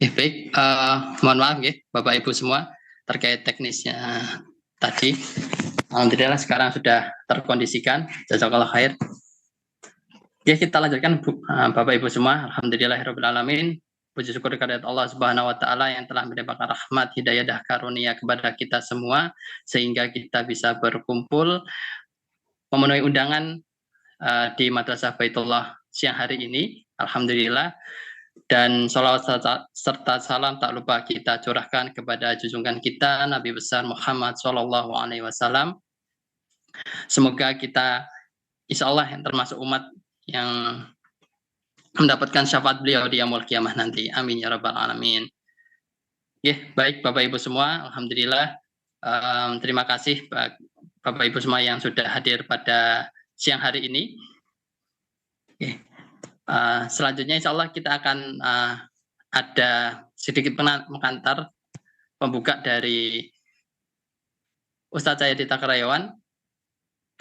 Baik, mohon maaf ya Bapak Ibu semua terkait teknisnya tadi. Alhamdulillah sekarang sudah terkondisikan. Jazakallah khair. Ya, kita lanjutkan Bapak Ibu semua. Alhamdulillahirabbil alamin. Puji syukur kehadirat Allah Subhanahu wa taala yang telah melimpahkan rahmat, hidayah dan karunia kepada kita semua sehingga kita bisa berkumpul memenuhi undangan di Madrasah Baitullah siang hari ini. Alhamdulillah. Dan salawat serta salam tak lupa kita curahkan kepada junjungan kita Nabi besar Muhammad Shallallahu Alaihi Wasallam. Semoga kita insya Allah yang termasuk umat yang mendapatkan syafaat beliau di yaumul kiamah nanti. Amin ya rabbal alamin. Baik Bapak Ibu semua, alhamdulillah. Terima kasih Bapak Ibu semua yang sudah hadir pada siang hari ini. Selanjutnya insya Allah kita akan ada sedikit pengantar pembuka dari Ustadz Jayadita Karayawan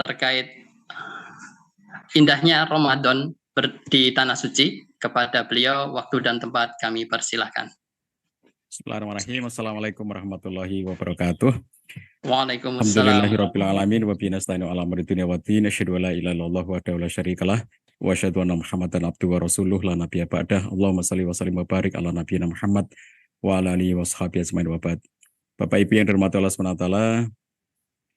terkait indahnya Ramadan di Tanah Suci. Kepada beliau waktu dan tempat kami persilahkan. Bismillahirrahmanirrahim. Assalamualaikum warahmatullahi wabarakatuh. Waalaikumsalam. Alhamdulillahirabbil alamin wa bihi nasta'inu ala amri dunya wa din. Asyhadu an la ilaha illallah wahdahu la syarikalah wa asyhadu anna Muhammadan abduhu wa rasuluh la nabiyya ba'dah. Allahumma shalli wa sallim wa barik ala nabiyyina Muhammad wa ala alihi washabihi ajmain wa ba'd. Bapak Ibu yang dirahmati Allah Subhanahu wa taala,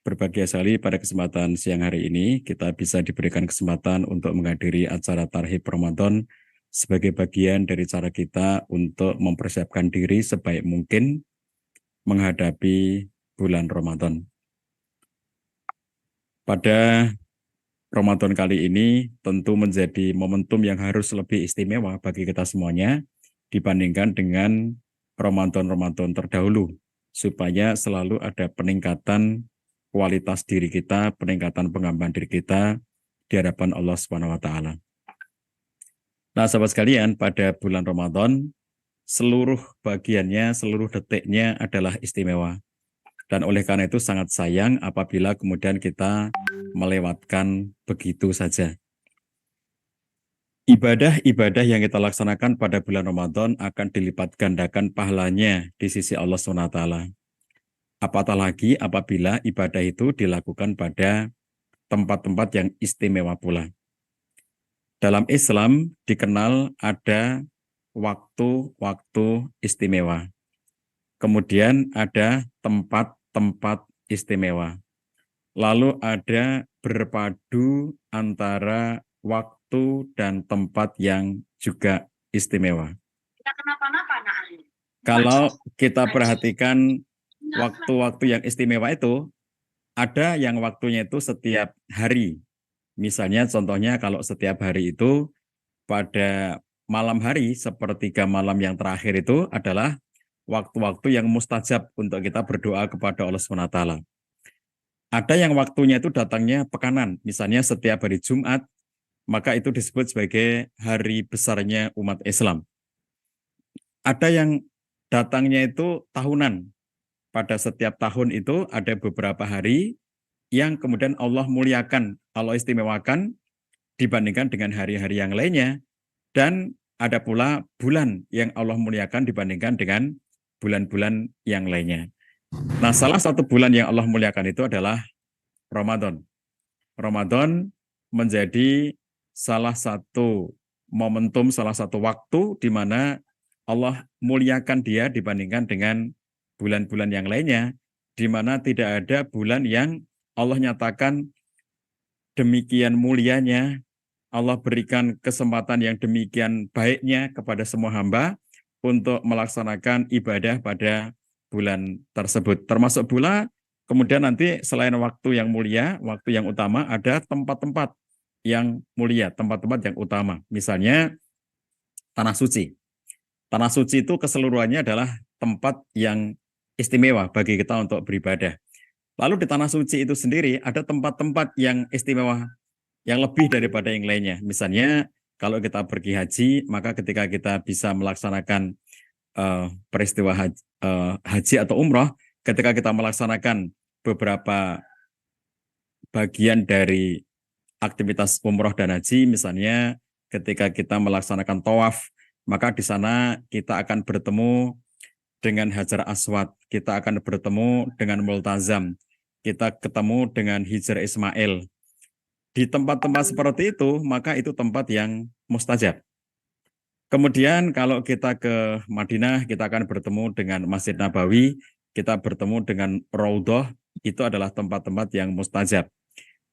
berbahagia sekali pada kesempatan siang hari ini kita bisa diberikan kesempatan untuk menghadiri acara Tarhib Ramadan sebagai bagian dari cara kita untuk mempersiapkan diri sebaik mungkin menghadapi bulan Ramadan. Pada Ramadan kali ini tentu menjadi momentum yang harus lebih istimewa bagi kita semuanya dibandingkan dengan Ramadan-Ramadan terdahulu, supaya selalu ada peningkatan kualitas diri kita, peningkatan pengambahan diri kita di hadapan Allah Subhanahu wa taala. Nah, sahabat sekalian, pada bulan Ramadan, seluruh bagiannya, seluruh detiknya adalah istimewa. Dan oleh karena itu sangat sayang apabila kemudian kita melewatkan begitu saja. Ibadah-ibadah yang kita laksanakan pada bulan Ramadan akan dilipat gandakan pahalanya di sisi Allah SWT. Apatah lagi apabila ibadah itu dilakukan pada tempat-tempat yang istimewa pula. Dalam Islam dikenal ada waktu-waktu istimewa. Kemudian ada tempat-tempat istimewa. Lalu ada berpadu antara waktu dan tempat yang juga istimewa. Kalau kita perhatikan waktu-waktu yang istimewa itu, ada yang waktunya itu setiap hari. Misalnya contohnya kalau setiap hari itu pada malam hari sepertiga malam yang terakhir itu adalah waktu-waktu yang mustajab untuk kita berdoa kepada Allah SWT. Ada yang waktunya itu datangnya pekanan, misalnya setiap hari Jumat, maka itu disebut sebagai hari besarnya umat Islam. Ada yang datangnya itu tahunan, pada setiap tahun itu ada beberapa hari yang kemudian Allah muliakan, Allah istimewakan dibandingkan dengan hari-hari yang lainnya. Dan ada pula bulan yang Allah muliakan dibandingkan dengan bulan-bulan yang lainnya. Nah, salah satu bulan yang Allah muliakan itu adalah Ramadan. Ramadan menjadi salah satu momentum, salah satu waktu di mana Allah muliakan dia dibandingkan dengan bulan-bulan yang lainnya, di mana tidak ada bulan yang Allah nyatakan demikian mulianya, Allah berikan kesempatan yang demikian baiknya kepada semua hamba untuk melaksanakan ibadah pada bulan tersebut. Termasuk pula kemudian nanti selain waktu yang mulia, waktu yang utama, ada tempat-tempat yang mulia, tempat-tempat yang utama. Misalnya Tanah Suci. Tanah Suci itu keseluruhannya adalah tempat yang istimewa bagi kita untuk beribadah. Lalu di Tanah Suci itu sendiri ada tempat-tempat yang istimewa, yang lebih daripada yang lainnya. Misalnya kalau kita pergi haji, maka ketika kita bisa melaksanakan peristiwa haji atau umroh, ketika kita melaksanakan beberapa bagian dari aktivitas umroh dan haji, misalnya ketika kita melaksanakan tawaf maka di sana kita akan bertemu dengan Hajar Aswad, kita akan bertemu dengan Multazam, kita ketemu dengan Hijr Ismail. Di tempat-tempat seperti itu, maka itu tempat yang mustajab. Kemudian kalau kita ke Madinah, kita akan bertemu dengan Masjid Nabawi, kita bertemu dengan Raudhah, itu adalah tempat-tempat yang mustajab.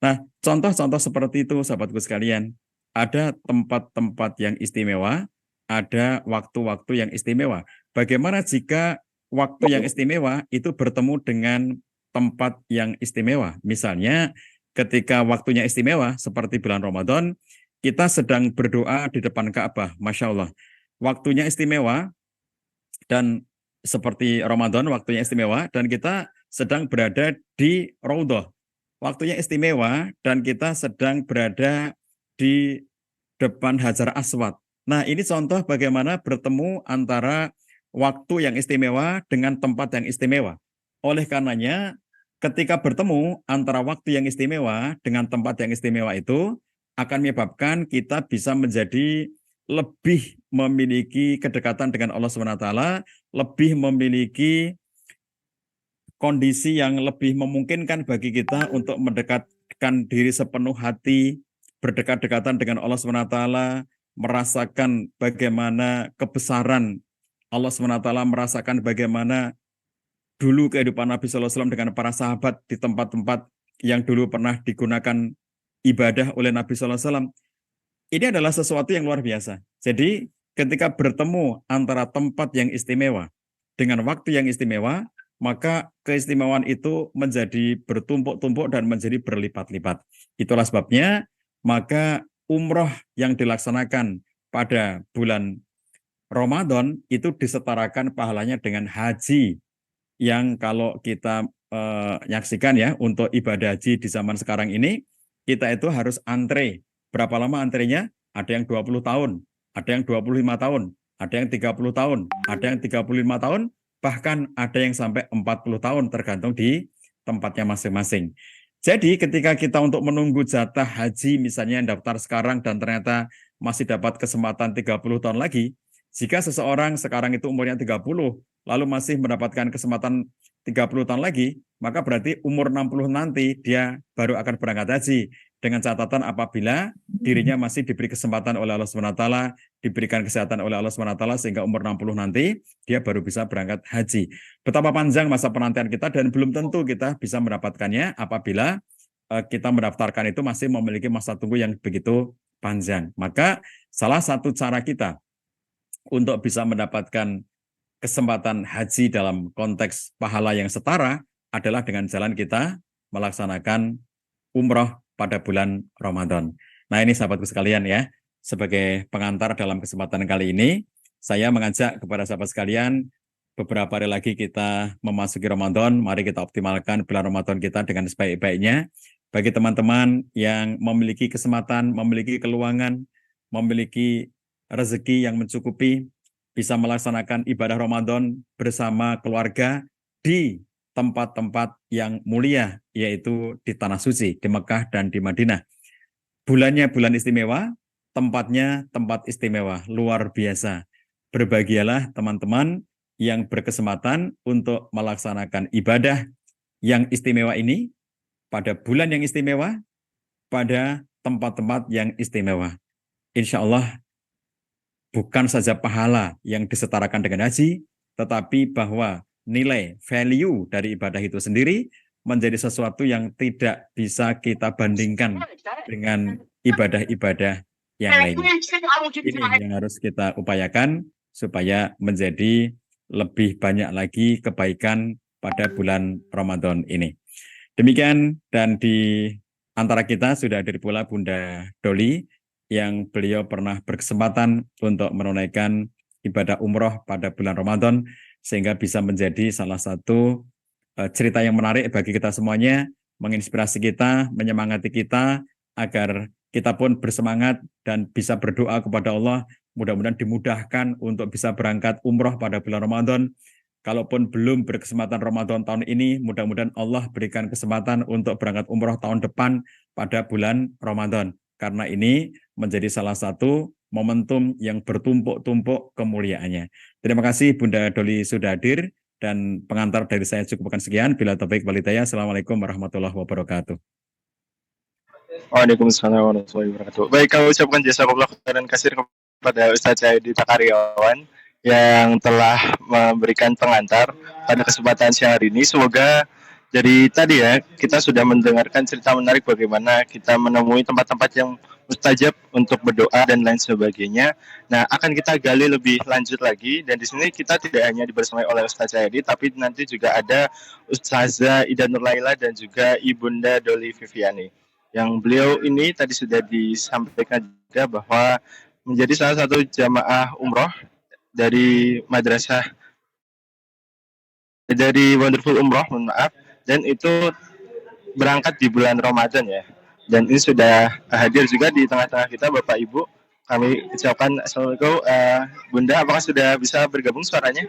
Nah, contoh-contoh seperti itu, sahabatku sekalian, ada tempat-tempat yang istimewa, ada waktu-waktu yang istimewa. Bagaimana jika waktu yang istimewa itu bertemu dengan tempat yang istimewa? Misalnya, ketika waktunya istimewa, seperti bulan Ramadan, kita sedang berdoa di depan Ka'bah, Masya Allah. Waktunya istimewa, dan seperti Ramadan, waktunya istimewa, dan kita sedang berada di Raudhah. Waktunya istimewa, dan kita sedang berada di depan Hajar Aswad. Nah, ini contoh bagaimana bertemu antara waktu yang istimewa dengan tempat yang istimewa. Oleh karenanya, ketika bertemu antara waktu yang istimewa dengan tempat yang istimewa itu, akan menyebabkan kita bisa menjadi lebih memiliki kedekatan dengan Allah SWT, lebih memiliki kondisi yang lebih memungkinkan bagi kita untuk mendekatkan diri sepenuh hati, berdekat-dekatan dengan Allah SWT, merasakan bagaimana kebesaran Allah SWT, merasakan bagaimana dulu kehidupan Nabi SAW dengan para sahabat di tempat-tempat yang dulu pernah digunakan ibadah oleh Nabi SAW. Ini adalah sesuatu yang luar biasa. Jadi ketika bertemu antara tempat yang istimewa dengan waktu yang istimewa, maka keistimewaan itu menjadi bertumpuk-tumpuk dan menjadi berlipat-lipat. Itulah sebabnya, maka umroh yang dilaksanakan pada bulan Ramadan itu disetarakan pahalanya dengan haji yang kalau kita nyaksikan ya, untuk ibadah haji di zaman sekarang ini, kita itu harus antre. Berapa lama antrenya? Ada yang 20 tahun, ada yang 25 tahun, ada yang 30 tahun, ada yang 35 tahun, bahkan ada yang sampai 40 tahun tergantung di tempatnya masing-masing. Jadi ketika kita untuk menunggu jatah haji misalnya yang daftar sekarang dan ternyata masih dapat kesempatan 30 tahun lagi, jika seseorang sekarang itu umurnya 30, lalu masih mendapatkan kesempatan 30 tahun lagi, maka berarti umur 60 nanti dia baru akan berangkat haji. Dengan catatan apabila dirinya masih diberi kesempatan oleh Allah SWT, diberikan kesehatan oleh Allah SWT, sehingga umur 60 nanti dia baru bisa berangkat haji. Betapa panjang masa penantian kita dan belum tentu kita bisa mendapatkannya apabila kita mendaftarkan itu masih memiliki masa tunggu yang begitu panjang. Maka salah satu cara kita untuk bisa mendapatkan kesempatan haji dalam konteks pahala yang setara adalah dengan jalan kita melaksanakan umroh pada bulan Ramadan. Nah ini sahabatku sekalian ya, sebagai pengantar dalam kesempatan kali ini, saya mengajak kepada sahabat sekalian, beberapa hari lagi kita memasuki Ramadan, mari kita optimalkan bulan Ramadan kita dengan sebaik-baiknya. Bagi teman-teman yang memiliki kesempatan, memiliki keluangan, memiliki rezeki yang mencukupi, bisa melaksanakan ibadah Ramadan bersama keluarga di tempat-tempat yang mulia, yaitu di Tanah Suci, di Mekah dan di Madinah. Bulannya bulan istimewa, tempatnya tempat istimewa, luar biasa. Berbahagialah teman-teman yang berkesempatan untuk melaksanakan ibadah yang istimewa ini, pada bulan yang istimewa, pada tempat-tempat yang istimewa. Insya Allah, bukan saja pahala yang disetarakan dengan haji, tetapi bahwa nilai value dari ibadah itu sendiri menjadi sesuatu yang tidak bisa kita bandingkan dengan ibadah-ibadah yang lainnya. Ini yang harus kita upayakan supaya menjadi lebih banyak lagi kebaikan pada bulan Ramadan ini. Demikian, dan di antara kita sudah hadir pula Bunda Doli, yang beliau pernah berkesempatan untuk menunaikan ibadah umroh pada bulan Ramadan, sehingga bisa menjadi salah satu cerita yang menarik bagi kita semuanya, menginspirasi kita, menyemangati kita, agar kita pun bersemangat dan bisa berdoa kepada Allah, mudah-mudahan dimudahkan untuk bisa berangkat umroh pada bulan Ramadan. Kalaupun belum berkesempatan Ramadan tahun ini, mudah-mudahan Allah berikan kesempatan untuk berangkat umroh tahun depan pada bulan Ramadan. karena ini menjadi salah satu momentum yang bertumpuk-tumpuk kemuliaannya. Terima kasih Bunda Doli sudah hadir, dan pengantar dari saya cukupkan sekian. Bila taufik wal hidayah. Assalamualaikum warahmatullahi wabarakatuh. Waalaikumsalam warahmatullahi wabarakatuh. Baik, kami ucapkan jazakallah khairan kasir kepada Ustaz Jayadi Takaryawan yang telah memberikan pengantar pada kesempatan siang hari ini. Semoga dari tadi ya, kita sudah mendengarkan cerita menarik bagaimana kita menemui tempat-tempat yang mustajab untuk berdoa dan lain sebagainya. Nah, akan kita gali lebih lanjut lagi, dan di sini kita tidak hanya dibersamai oleh Ustaz Jayadi, tapi nanti juga ada Ustazah Ida Nurlaila dan juga Ibunda Doli Viviani. Yang beliau ini tadi sudah disampaikan juga bahwa menjadi salah satu jamaah umroh dari madrasah, dari Wonderful Umroh, mohon maaf, dan itu berangkat di bulan Ramadan ya. Dan ini sudah hadir juga di tengah-tengah kita Bapak Ibu. Kami ucapkan assalamualaikum. Bunda, apakah sudah bisa bergabung suaranya?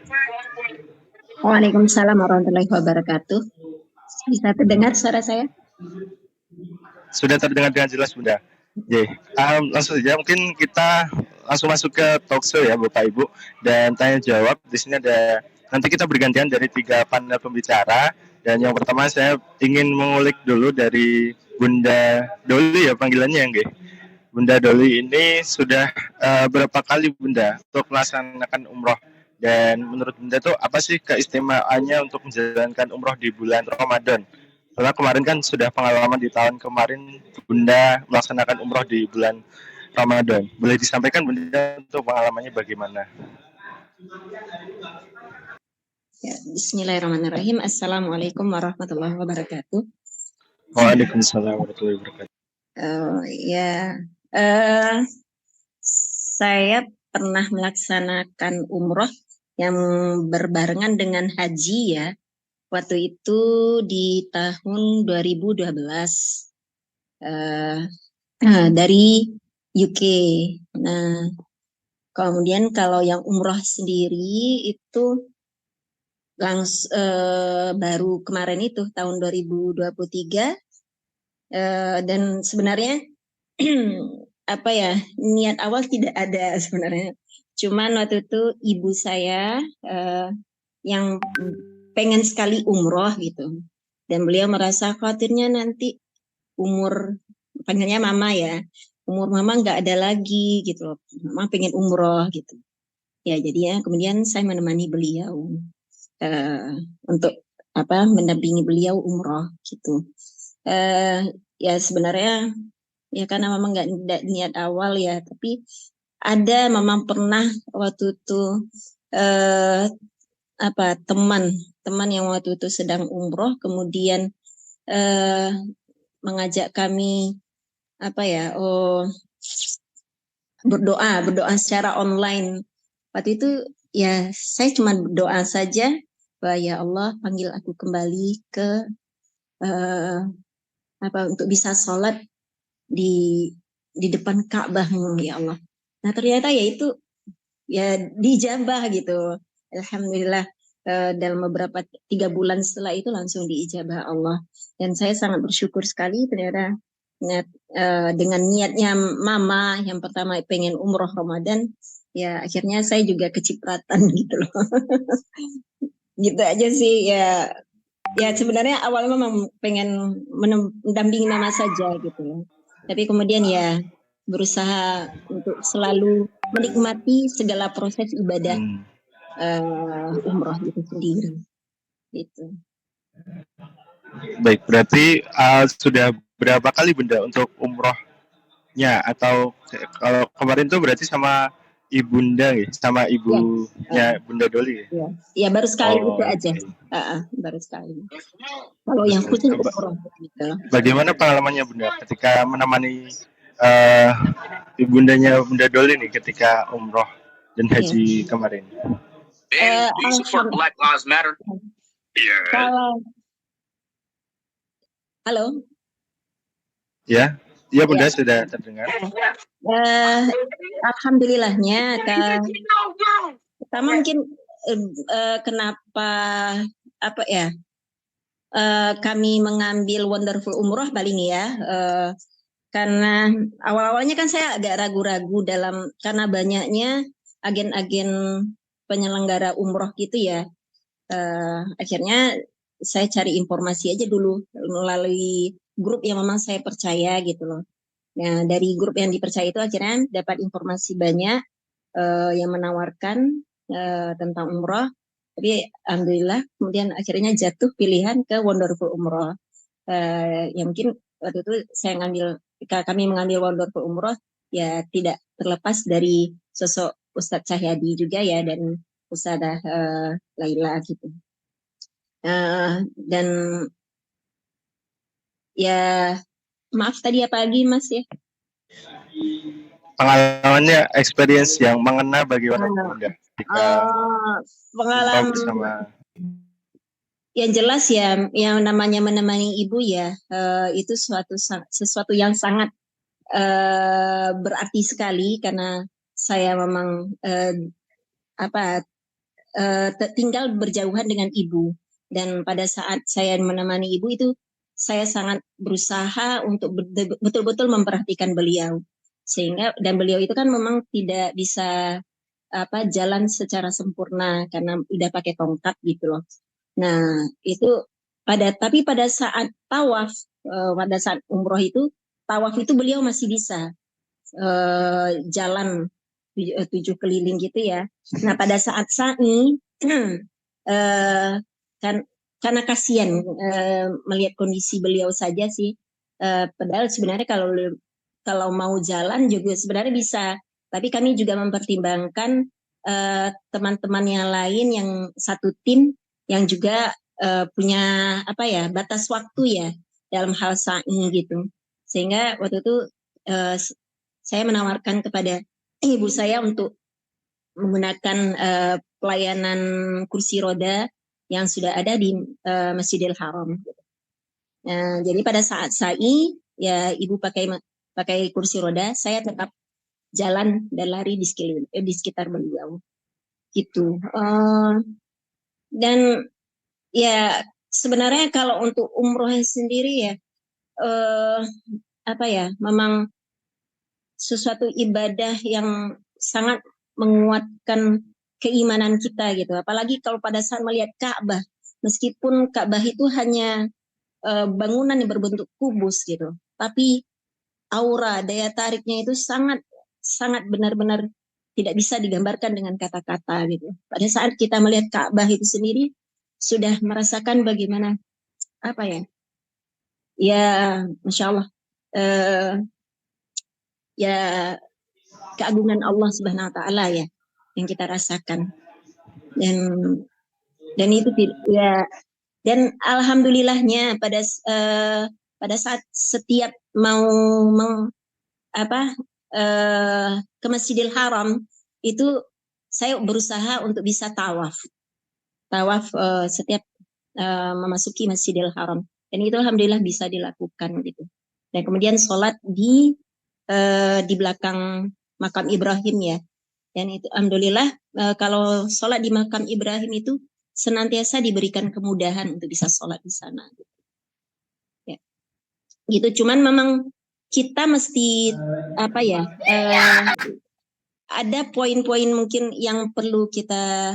Waalaikumsalam warahmatullahi wabarakatuh. Bisa terdengar suara saya? Sudah terdengar dengan jelas Bunda. Langsung saja mungkin kita langsung masuk ke talk show ya Bapak Ibu, dan tanya jawab. Di sini ada, nanti kita bergantian dari 3 panel pembicara, dan yang pertama saya ingin mengulik dulu dari Bunda Doli ya panggilannya ya nggih. Bunda Doli ini sudah berapa kali Bunda untuk melaksanakan umroh, dan menurut Bunda itu apa sih keistimewaannya untuk menjalankan umroh di bulan Ramadan? Karena kemarin kan sudah pengalaman di tahun kemarin Bunda melaksanakan umroh di bulan Ramadan. Boleh disampaikan Bunda untuk pengalamannya bagaimana? Ya, Bismillahirrahmanirrahim. Assalamualaikum warahmatullahi wabarakatuh. Waalaikumsalam warahmatullahi wabarakatuh. Saya pernah melaksanakan umroh yang berbarengan dengan haji ya. Waktu itu di tahun 2012 dari UK. Nah, kemudian kalau yang umroh sendiri itu baru kemarin itu tahun 2023, dan sebenarnya apa ya, niat awal tidak ada sebenarnya. Cuman waktu itu ibu saya yang pengen sekali umroh gitu, dan beliau merasa khawatirnya nanti umur, panggilnya mama ya, umur mama nggak ada lagi gitu loh, mama pengen umroh gitu ya. Jadinya kemudian saya menemani beliau untuk mendampingi beliau umroh gitu. Ya sebenarnya ya karena mama nggak niat awal ya, tapi ada mama pernah waktu itu teman yang waktu itu sedang umroh, kemudian mengajak kami berdoa secara online. Waktu itu ya saya cuma berdoa saja bahwa ya Allah panggil aku kembali ke untuk bisa sholat di depan Ka'bah-Mu ya Allah. Nah ternyata ya itu ya dijabah gitu. Alhamdulillah dalam beberapa 3 bulan setelah itu langsung diijabah Allah, dan saya sangat bersyukur sekali ternyata dengan niatnya mama yang pertama pengen umroh Ramadan, ya akhirnya saya juga kecipratan gitu loh. Gitu aja sih ya. Ya sebenarnya awalnya memang pengen mendampingi mama saja gitu, tapi kemudian ya berusaha untuk selalu menikmati segala proses ibadah umroh itu sendiri gitu. Baik, berarti sudah berapa kali Bunda untuk umrohnya, atau kalau kemarin tuh berarti sama ibunda ya, sama ibunya Bunda Doli ya? Ya baru sekali itu aja. Baru sekali. Kalau yang khusus umroh gitu. Bagaimana pengalamannya Bunda ketika menemani ibundanya Bunda Doli nih ketika umroh dan haji kemarin? Halo. Ya, iya Bunda sudah terdengar. Alhamdulillahnya pertama mungkin kenapa kami mengambil Wonderful Umroh paling ya, karena awal-awalnya kan saya agak ragu-ragu karena banyaknya agen-agen penyelenggara umroh gitu ya. Akhirnya saya cari informasi aja dulu melalui grup yang memang saya percaya gitu loh. Nah, dari grup yang dipercaya itu akhirnya dapat informasi banyak yang menawarkan tentang umroh. Tapi alhamdulillah kemudian akhirnya jatuh pilihan ke Wonderful Umroh. Yang mungkin waktu itu kami mengambil Wonderful Umroh ya tidak terlepas dari sosok Ustadz Cahyadi juga ya dan Ustadzah Laila gitu. Dan ya maaf tadi apa lagi Mas ya? Pengalamannya, experience yang mengena bagi orang Bunda ketika pengalaman bersama. yang jelas ya, yang namanya menemani ibu ya, itu sesuatu yang sangat berarti sekali karena saya memang tinggal berjauhan dengan ibu, dan pada saat saya menemani ibu itu saya sangat berusaha untuk betul-betul memperhatikan beliau, dan beliau itu kan memang tidak bisa jalan secara sempurna karena udah pakai tongkat gitu loh. Nah, itu tapi pada saat tawaf, pada saat umroh itu, tawaf itu beliau masih bisa jalan 7 keliling gitu ya. Nah, pada saat sa'i, kan karena kasihan melihat kondisi beliau saja sih. Padahal sebenarnya kalau mau jalan juga sebenarnya bisa, tapi kami juga mempertimbangkan teman-teman yang lain yang satu tim yang juga punya batas waktu ya dalam hal sa'i gitu, sehingga waktu itu saya menawarkan kepada ibu saya untuk menggunakan pelayanan kursi roda yang sudah ada di Masjidil Haram. Nah, jadi pada saat sa'i ya ibu pakai kursi roda, saya tetap jalan dan lari di sekitar beliau gitu. Dan ya sebenarnya kalau untuk umroh sendiri ya memang sesuatu ibadah yang sangat menguatkan keimanan kita gitu. Apalagi kalau pada saat melihat Ka'bah, meskipun Ka'bah itu hanya bangunan yang berbentuk kubus gitu, tapi aura daya tariknya itu sangat sangat benar-benar tidak bisa digambarkan dengan kata-kata gitu. Pada saat kita melihat Ka'bah itu sendiri sudah merasakan bagaimana Masya Allah keagungan Allah Subhanahu Wa Taala ya yang kita rasakan, dan itu ya, dan alhamdulillahnya pada saat setiap mau ke Masjidil Haram itu saya berusaha untuk bisa tawaf setiap memasuki Masjidil Haram, dan itu alhamdulillah bisa dilakukan gitu. Dan kemudian sholat di belakang makam Ibrahim ya, dan itu alhamdulillah kalau sholat di makam Ibrahim itu senantiasa diberikan kemudahan untuk bisa sholat di sana ya. Gitu, cuman memang kita mesti ada poin-poin mungkin yang perlu kita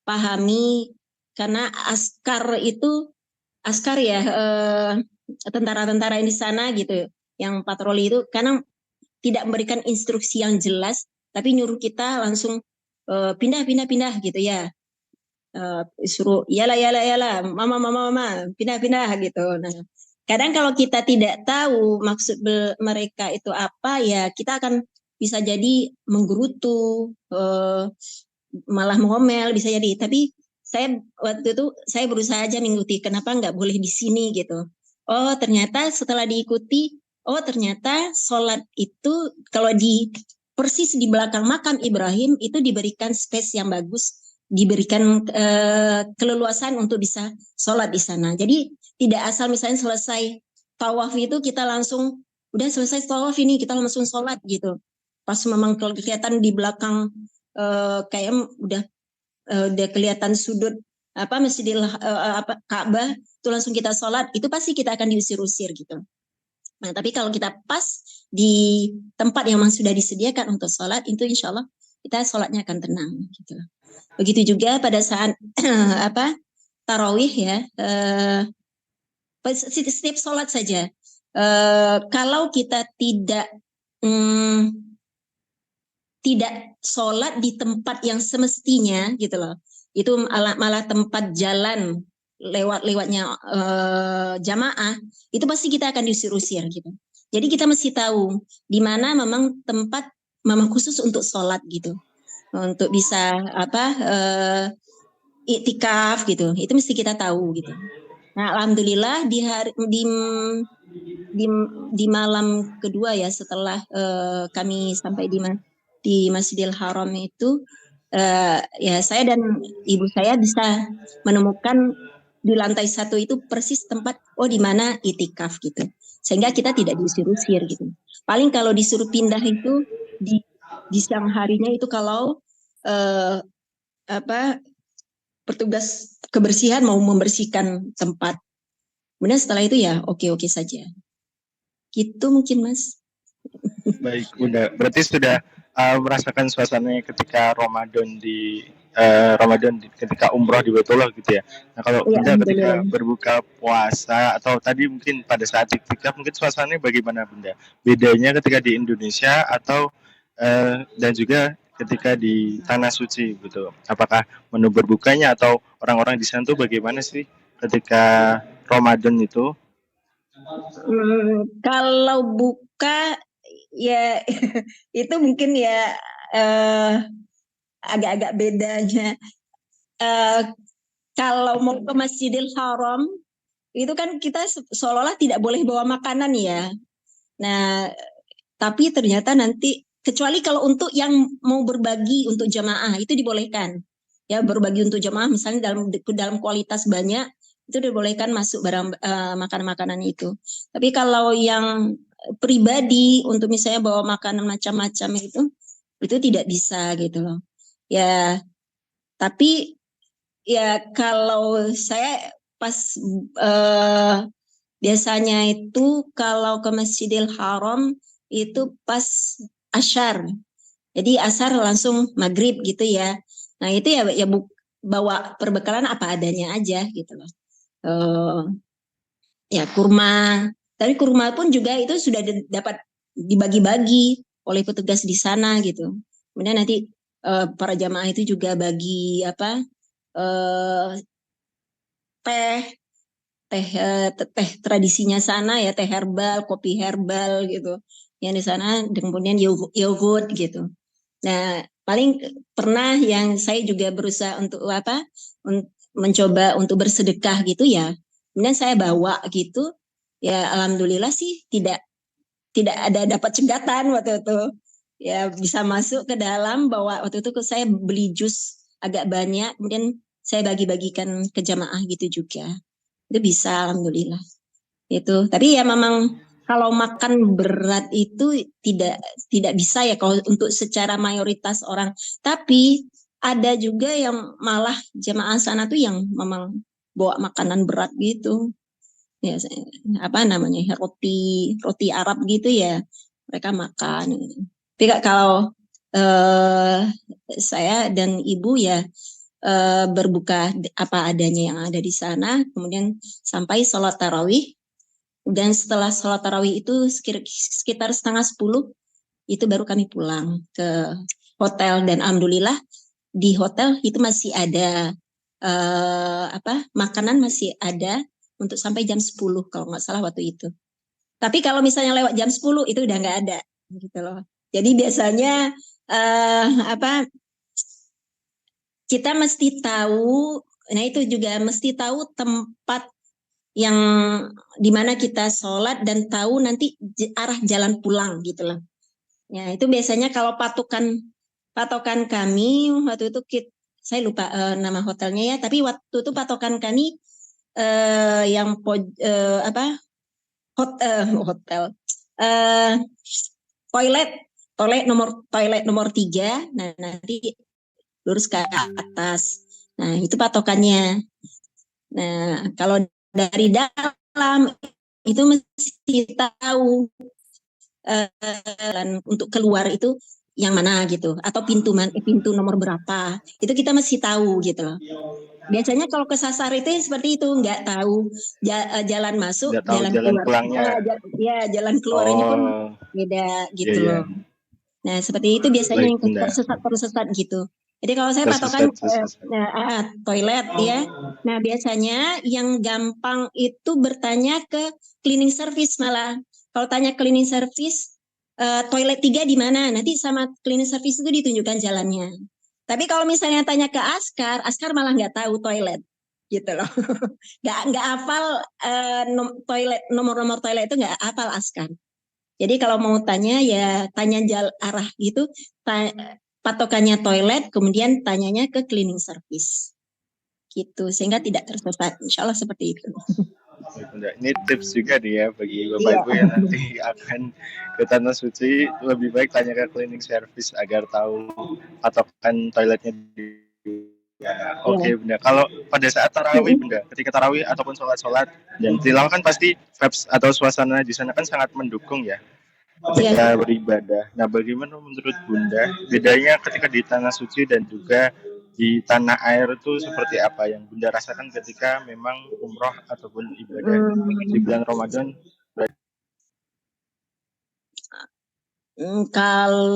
pahami, karena askar ya, tentara-tentara yang di sana gitu yang patroli itu kadang tidak memberikan instruksi yang jelas, tapi nyuruh kita langsung pindah gitu ya, suruh yala mama pindah gitu. Nah, kadang kalau kita tidak tahu maksud mereka itu apa ya, kita akan bisa jadi menggerutu, malah ngomel bisa jadi. Tapi waktu itu saya berusaha aja mengikuti, kenapa nggak boleh di sini gitu. Oh ternyata setelah diikuti, ternyata sholat itu kalau persis di belakang makam Ibrahim itu diberikan space yang bagus, diberikan keleluasan untuk bisa sholat di sana. Jadi tidak asal misalnya selesai tawaf itu kita langsung udah selesai tawaf ini kita langsung sholat gitu. Pas memang kelihatan di belakang kayak udah kelihatan sudut Masjidil Ka'bah itu langsung kita sholat, itu pasti kita akan diusir-usir gitu. Nah, tapi kalau kita pas di tempat yang memang sudah disediakan untuk sholat, itu insya Allah kita sholatnya akan tenang. Gitu. Begitu juga pada saat tarawih ya, setiap sholat saja. Kalau kita tidak sholat di tempat yang semestinya, gitu loh, itu malah tempat jalan lewatnya jamaah, itu pasti kita akan diusir-usir gitu. Jadi kita mesti tahu di mana memang tempat memang khusus untuk sholat gitu, untuk bisa iktikaf gitu. Itu mesti kita tahu gitu. Nah, alhamdulillah di malam kedua ya setelah kami sampai di Masjidil Haram itu, ya saya dan ibu saya bisa menemukan di lantai 1 itu persis tempat di mana itikaf gitu, sehingga kita tidak diusir-usir gitu. Paling kalau disuruh pindah itu di siang harinya itu kalau petugas kebersihan mau membersihkan tempat, kemudian setelah itu ya oke saja gitu mungkin Mas. Baik, Bunda. Berarti sudah merasakan suasananya ketika Ramadan ketika umroh di Baitullah gitu ya. Nah, kalau Ya, Bunda ketika berbuka puasa atau tadi mungkin pada saat iktikaf, mungkin suasananya bagaimana Bunda? Bedanya ketika di Indonesia atau dan juga ketika di tanah suci gitu. Apakah menu berbukanya atau orang-orang di sana tuh bagaimana sih ketika Ramadan itu? Kalau buka ya itu mungkin ya agak-agak bedanya. Kalau mau ke Masjidil Haram itu kan kita seolah-olah tidak boleh bawa makanan ya. Nah, tapi ternyata nanti kecuali kalau untuk yang mau berbagi untuk jamaah itu dibolehkan. Ya, berbagi untuk jamaah misalnya dalam kualitas banyak itu dibolehkan masuk barang makanan-makanan itu. Tapi kalau yang pribadi untuk misalnya bawa makanan macam-macam itu tidak bisa gitu loh. Ya, tapi ya kalau saya pas biasanya itu kalau ke Masjidil Haram itu pas asyar. Jadi asar langsung maghrib gitu ya. Nah itu ya bawa perbekalan apa adanya aja gitu loh. Ya kurma. Tapi kurma pun juga itu sudah dapat dibagi-bagi oleh petugas di sana gitu. Kemudian nanti para jamaah itu juga bagi teh tradisinya sana ya, teh herbal, kopi herbal gitu. Yang di sana kemudian yogurt gitu. Nah, paling pernah yang saya juga berusaha untuk mencoba untuk bersedekah gitu ya. Kemudian saya bawa gitu. Ya alhamdulillah sih tidak ada dapat cegatan waktu itu. Ya bisa masuk ke dalam, bawa waktu itu saya beli jus agak banyak, kemudian saya bagi-bagikan ke jamaah gitu juga. Itu bisa alhamdulillah. Itu. Tapi ya memang kalau makan berat itu tidak bisa ya kalau untuk secara mayoritas orang. Tapi ada juga yang malah jamaah sana tuh yang memang bawa makanan berat gitu. Ya apa namanya? Roti Arab gitu ya. Mereka makan. Tapi kalau saya dan ibu ya berbuka apa adanya yang ada di sana, kemudian sampai sholat tarawih. Dan setelah sholat tarawih itu sekitar 9:30 itu baru kami pulang ke hotel, dan alhamdulillah di hotel itu masih ada makanan masih ada untuk sampai jam 10 kalau nggak salah waktu itu. Tapi kalau misalnya lewat jam 10 itu udah nggak ada gitu loh. Jadi biasanya kita mesti tahu, nah itu juga mesti tahu tempat yang dimana kita sholat dan tahu nanti arah jalan pulang gitu loh. Ya itu biasanya kalau patokan kami waktu itu saya lupa nama hotelnya ya, tapi waktu itu patokan kami hotel toilet nomor 3. Nah nanti lurus ke atas. Nah itu patokannya. Nah kalau dari dalam itu mesti tahu jalan untuk keluar itu yang mana gitu, atau pintu nomor berapa, itu kita mesti tahu gitu loh. Biasanya kalau kesasar itu seperti itu, nggak tahu jalan masuk, Nggak tahu jalan jalan keluar. pulangnya. Jalan keluarnya pun Oh, beda iya, gitu iya. loh. Nah, seperti itu biasanya Baik, yang Bunda. tersesat gitu. Jadi kalau saya patokan Tersesat. toilet ya. Nah, biasanya yang gampang itu bertanya ke cleaning service malah. Kalau tanya cleaning service, toilet 3 di mana? Nanti sama cleaning service itu ditunjukkan jalannya. Tapi kalau misalnya tanya ke Askar malah nggak tahu toilet gitu loh. Nggak hafal toilet, nomor-nomor toilet itu nggak hafal Askar. Jadi kalau mau tanya ya tanya arah gitu, patokannya toilet, kemudian tanyanya ke cleaning service gitu, sehingga tidak tersesat. Insya Allah seperti itu. Baik, Bunda. Ini tips juga nih ya bagi Bapak Iya. Ibu yang nanti akan ke Tanah Suci, lebih baik tanya ke cleaning service agar tahu patokan toiletnya di mana. Oke, Bunda. Kalau pada saat tarawih, Bunda, ketika tarawih ataupun sholat-sholat dan tilawah kan pasti vibes atau suasana di sana kan sangat mendukung ya ketika beribadah. Nah, bagaimana menurut Bunda bedanya ketika di Tanah Suci dan juga di tanah air itu seperti apa yang Bunda rasakan ketika memang umroh ataupun ibadah di bulan Ramadan? Kalau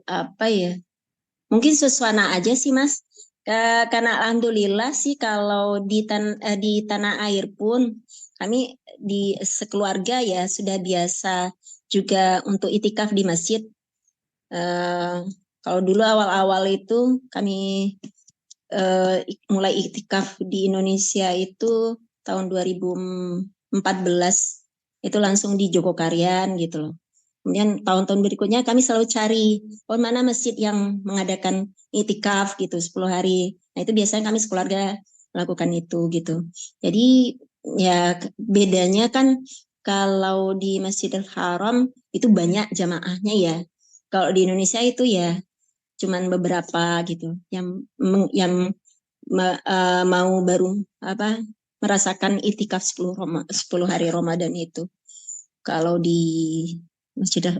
apa ya? Mungkin suasana aja sih Mas. Karena alhamdulillah sih kalau di tanah air pun kami di sekeluarga ya sudah biasa juga untuk itikaf di masjid. Kalau dulu awal-awal itu kami mulai iktikaf di Indonesia itu tahun 2014 itu langsung di Jogokarian gitu loh. Kemudian tahun-tahun berikutnya kami selalu cari mana masjid yang mengadakan itikaf gitu 10 hari. Nah itu biasanya kami sekeluarga melakukan itu gitu. Jadi ya bedanya kan kalau di Masjidil Haram itu banyak jamaahnya ya. Kalau di Indonesia itu ya cuman beberapa gitu yang mau baru merasakan itikaf 10 hari Ramadan itu. Kalau di Masjidil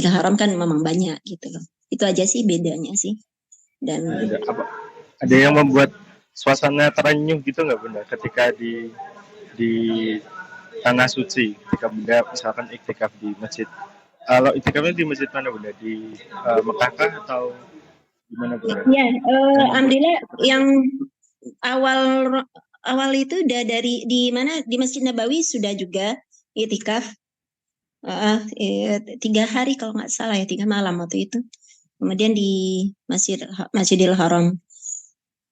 Haram kan memang banyak gitu loh. Itu aja sih bedanya sih. Dan Ada yang membuat suasana terenyuh gitu nggak Bunda ketika di Tanah Suci ketika Bunda misalkan iktikaf di masjid. Kalau iktikafnya di masjid mana Bunda? Di Mekah kah atau di mana Bunda? ya, alhamdulillah yang awal itu udah di mana di Masjid Nabawi sudah juga itikaf 3 hari kalau nggak salah ya, 3 malam waktu itu. Kemudian di Masjidil Haram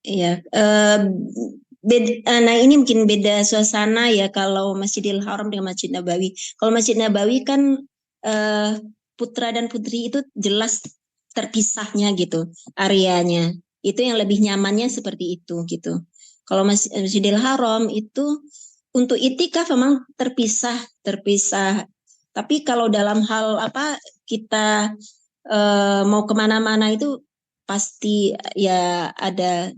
ya nah ini mungkin beda suasana ya kalau Masjidil Haram dengan Masjid Nabawi. Kalau Masjid Nabawi kan putra dan putri itu jelas terpisahnya gitu areanya. Itu yang lebih nyamannya seperti itu gitu. Kalau Masjidil Haram itu untuk itikaf memang terpisah. Tapi kalau dalam hal kita mau kemana-mana itu pasti ya ada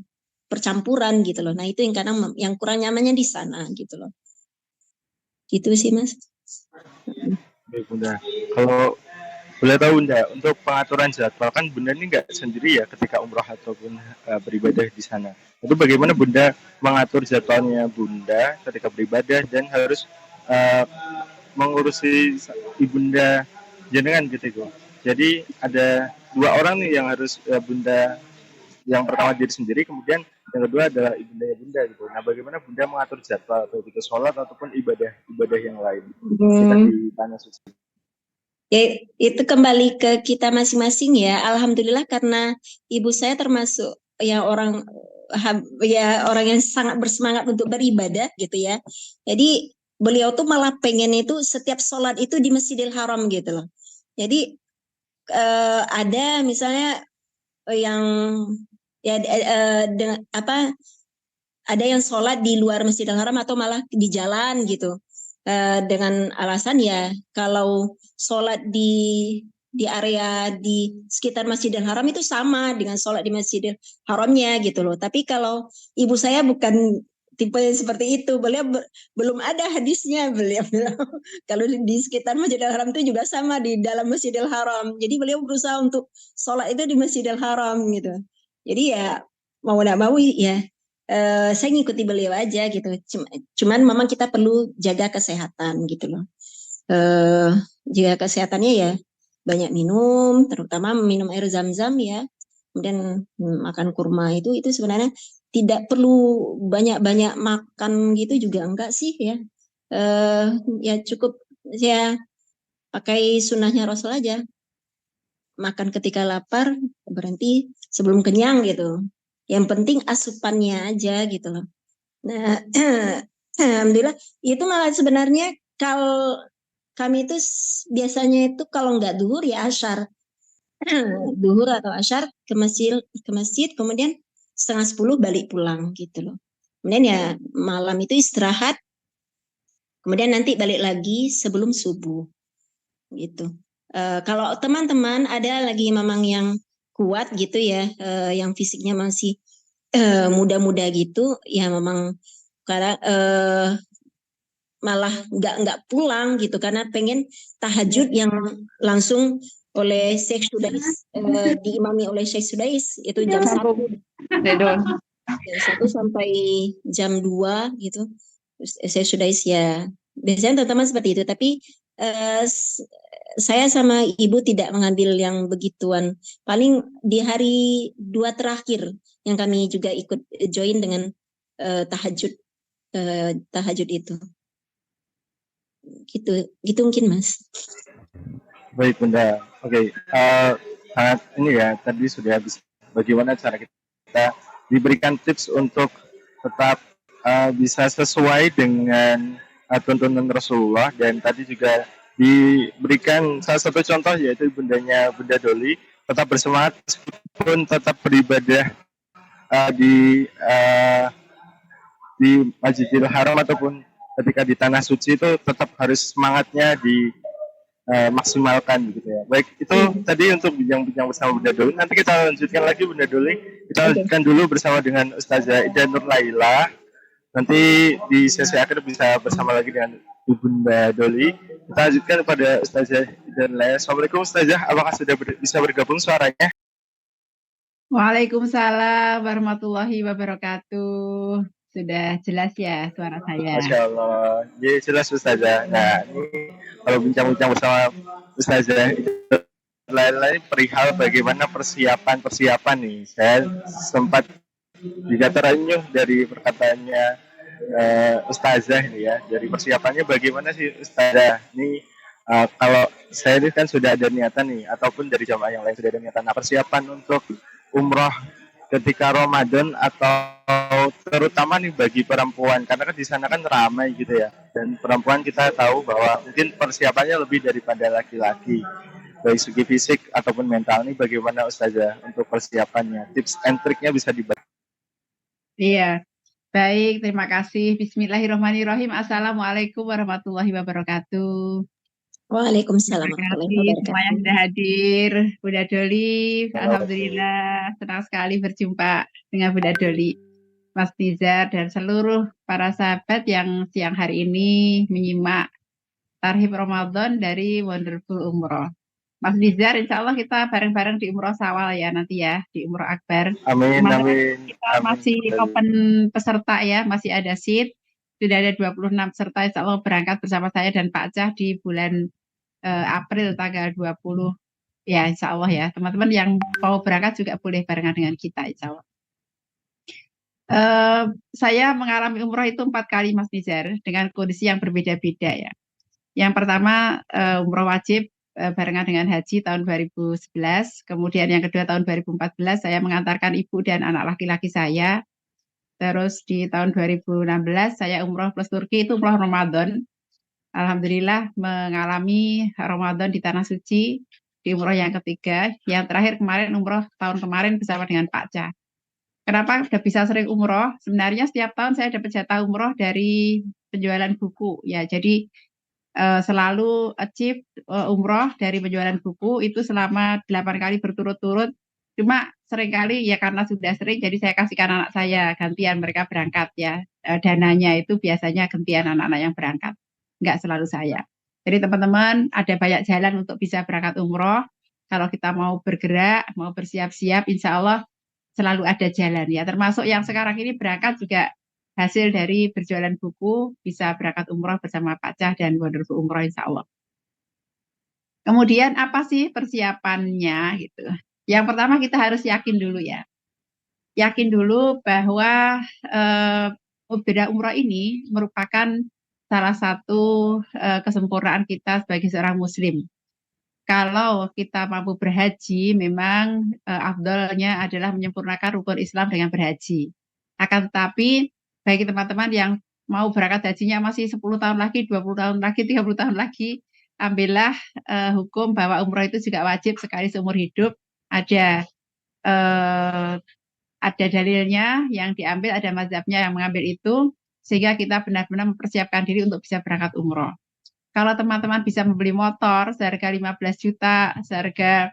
percampuran gitu loh. Nah itu yang kadang yang kurang nyamannya di sana gitu loh. Gitu sih Mas. Baik Bunda. Kalau boleh tahu Bunda, untuk pengaturan jadwal kan Bunda ini nggak sendiri ya ketika umroh ataupun beribadah di sana. Itu bagaimana Bunda mengatur jadwalnya Bunda ketika beribadah dan harus mengurusi ibunda jenengan gitu. Jadi ada 2 orang nih yang harus Bunda, yang pertama diri sendiri, kemudian yang kedua adalah ibundanya Bunda gitu. Nah, bagaimana Bunda mengatur jadwal atau itu sholat ataupun ibadah yang lain kita di Tanah Suci? Ya, itu kembali ke kita masing-masing ya. Alhamdulillah karena ibu saya termasuk ya orang yang sangat bersemangat untuk beribadah gitu ya. Jadi beliau tuh malah pengen itu setiap sholat itu di Masjidil Haram gitu loh. Jadi ada misalnya yang ya ada yang sholat di luar Masjidil Haram atau malah di jalan gitu dengan alasan ya kalau sholat di area di sekitar Masjidil Haram itu sama dengan sholat di Masjidil Haramnya gitu loh. Tapi kalau ibu saya bukan tipe seperti itu. Beliau belum ada hadisnya, beliau bilang. Kalau di sekitar Masjidil Haram itu juga sama di dalam Masjidil Haram. Jadi beliau berusaha untuk sholat itu di Masjidil Haram gitu. Jadi ya mau tidak mau ya saya ngikuti beliau aja gitu. Cuman memang kita perlu jaga kesehatan gitu loh. Jaga kesehatannya ya banyak minum, terutama minum air zam-zam ya. Kemudian makan kurma itu sebenarnya tidak perlu banyak-banyak makan gitu juga enggak sih ya. Ya cukup ya pakai sunnahnya Rasul aja. Makan ketika lapar, berhenti sebelum kenyang gitu. Yang penting asupannya aja gitu loh. Nah, alhamdulillah itu malah sebenarnya kalau kami itu biasanya itu kalau nggak duhur ya asyar. Duhur atau asyar ke masjid kemudian 9:30 balik pulang gitu loh. Kemudian ya malam itu istirahat, kemudian nanti balik lagi sebelum subuh gitu. Kalau teman-teman ada lagi memang yang kuat gitu ya, yang fisiknya masih muda-muda gitu, ya memang karena malah nggak pulang gitu karena pengen tahajud yang langsung oleh Syekh Sudais, diimami oleh Syekh Sudais itu jam 1 sampai jam 2 gitu. Terus Syekh Sudais ya biasanya teman-teman seperti itu, tapi saya sama ibu tidak mengambil yang begituan. Paling di hari 2 terakhir yang kami juga ikut join dengan tahajud itu. Gitu mungkin Mas. Baik Bunda, oke. Sangat ini ya, tadi sudah habis bagaimana cara kita diberikan tips untuk tetap bisa sesuai dengan tuntunan Rasulullah, dan tadi juga diberikan salah satu contoh yaitu Bunda Doli tetap bersemangat meskipun tetap beribadah di Masjidil Haram ataupun ketika di tanah suci itu tetap harus semangatnya maksimalkan gitu ya. Baik, itu tadi untuk bincang-bincang bersama Bunda Doli. Nanti kita lanjutkan lagi Bunda Doli. Kita lanjutkan dulu bersama dengan Ustazah Ida Nur Laila. Nanti di sesi akhir bisa bersama lagi dengan Bunda Doli. Kita lanjutkan kepada Ustazah Ida Nur Laila. Assalamualaikum Ustazah, apakah sudah bisa bergabung suaranya? Waalaikumsalam warahmatullahi wabarakatuh. Sudah jelas ya suara saya. Masya Allah, ya jelas Ustazah. Nah, ini kalau bincang-bincang bersama Ustazah lain-lain perihal bagaimana persiapan nih. Saya sempat juga terenyuh dari perkataannya Ustazah ini ya. Dari persiapannya bagaimana sih Ustazah? Ini kalau saya ini kan sudah ada niatan nih, ataupun dari jamaah yang lain sudah ada niatan. Nah, persiapan untuk umroh ketika Ramadan atau terutama nih bagi perempuan, karena kan di sana kan ramai gitu ya, dan perempuan kita tahu bahwa mungkin persiapannya lebih daripada laki-laki baik segi fisik ataupun mental. Nih bagaimana Ustazah untuk persiapannya, tips and triknya bisa dibagi? Iya, baik, terima kasih. Bismillahirrahmanirrahim. Assalamualaikum warahmatullahi wabarakatuh. Waalaikumsalam Terima warahmatullahi kasih semuanya wabarakatuh. sudah hadir. Bunda Doli, alhamdulillah senang sekali berjumpa dengan Bunda Doli, Mas Nizar, dan seluruh para sahabat yang siang hari ini menyimak Tarhib Ramadan dari Wonderful Umroh. Mas Nizar, insya Allah kita bareng-bareng di Umroh Sawal ya nanti ya, di Umroh Akbar. Amin, amin. Kita masih open peserta ya, masih ada seat. Sudah ada 26 peserta, insya Allah berangkat bersama saya dan Pak Cah di bulan April tanggal 20. Ya, insya Allah ya. Teman-teman yang mau berangkat juga boleh barengan dengan kita, insya Allah. Saya mengalami umroh itu 4 kali, Mas Nizar, dengan kondisi yang berbeda-beda ya. Yang pertama umroh wajib barengan dengan haji tahun 2011. Kemudian yang kedua tahun 2014 saya mengantarkan ibu dan anak laki-laki saya. Terus di tahun 2016 saya umroh plus Turki, itu umroh Ramadan. Alhamdulillah mengalami Ramadan di Tanah Suci di umroh yang ketiga. Yang terakhir kemarin umroh tahun kemarin bersama dengan Pak Cah. Kenapa udah bisa sering umroh? Sebenarnya setiap tahun saya dapat jatah umroh dari penjualan buku ya. Jadi selalu achieve umroh dari penjualan buku itu selama 8 kali berturut-turut. Cuma seringkali ya karena sudah sering, jadi saya kasihkan anak saya gantian mereka berangkat ya. Dananya itu biasanya gantian anak-anak yang berangkat, nggak selalu saya. Jadi teman-teman ada banyak jalan untuk bisa berangkat umroh. Kalau kita mau bergerak, mau bersiap-siap, insya Allah selalu ada jalan ya. Termasuk yang sekarang ini berangkat juga hasil dari berjualan buku, bisa berangkat umroh bersama Pak Cah dan Wonderful Umroh insya Allah. Kemudian apa sih persiapannya gitu? Yang pertama kita harus yakin dulu ya. Yakin dulu bahwa ibadah umroh ini merupakan salah satu kesempurnaan kita sebagai seorang muslim. Kalau kita mampu berhaji, memang afdalnya adalah menyempurnakan rukun Islam dengan berhaji. Akan tetapi bagi teman-teman yang mau berangkat hajinya masih 10 tahun lagi, 20 tahun lagi, 30 tahun lagi, ambillah hukum bahwa umroh itu juga wajib sekali seumur hidup. Ada dalilnya yang diambil, ada mazhabnya yang mengambil itu, sehingga kita benar-benar mempersiapkan diri untuk bisa berangkat umroh. Kalau teman-teman bisa membeli motor seharga 15 juta, seharga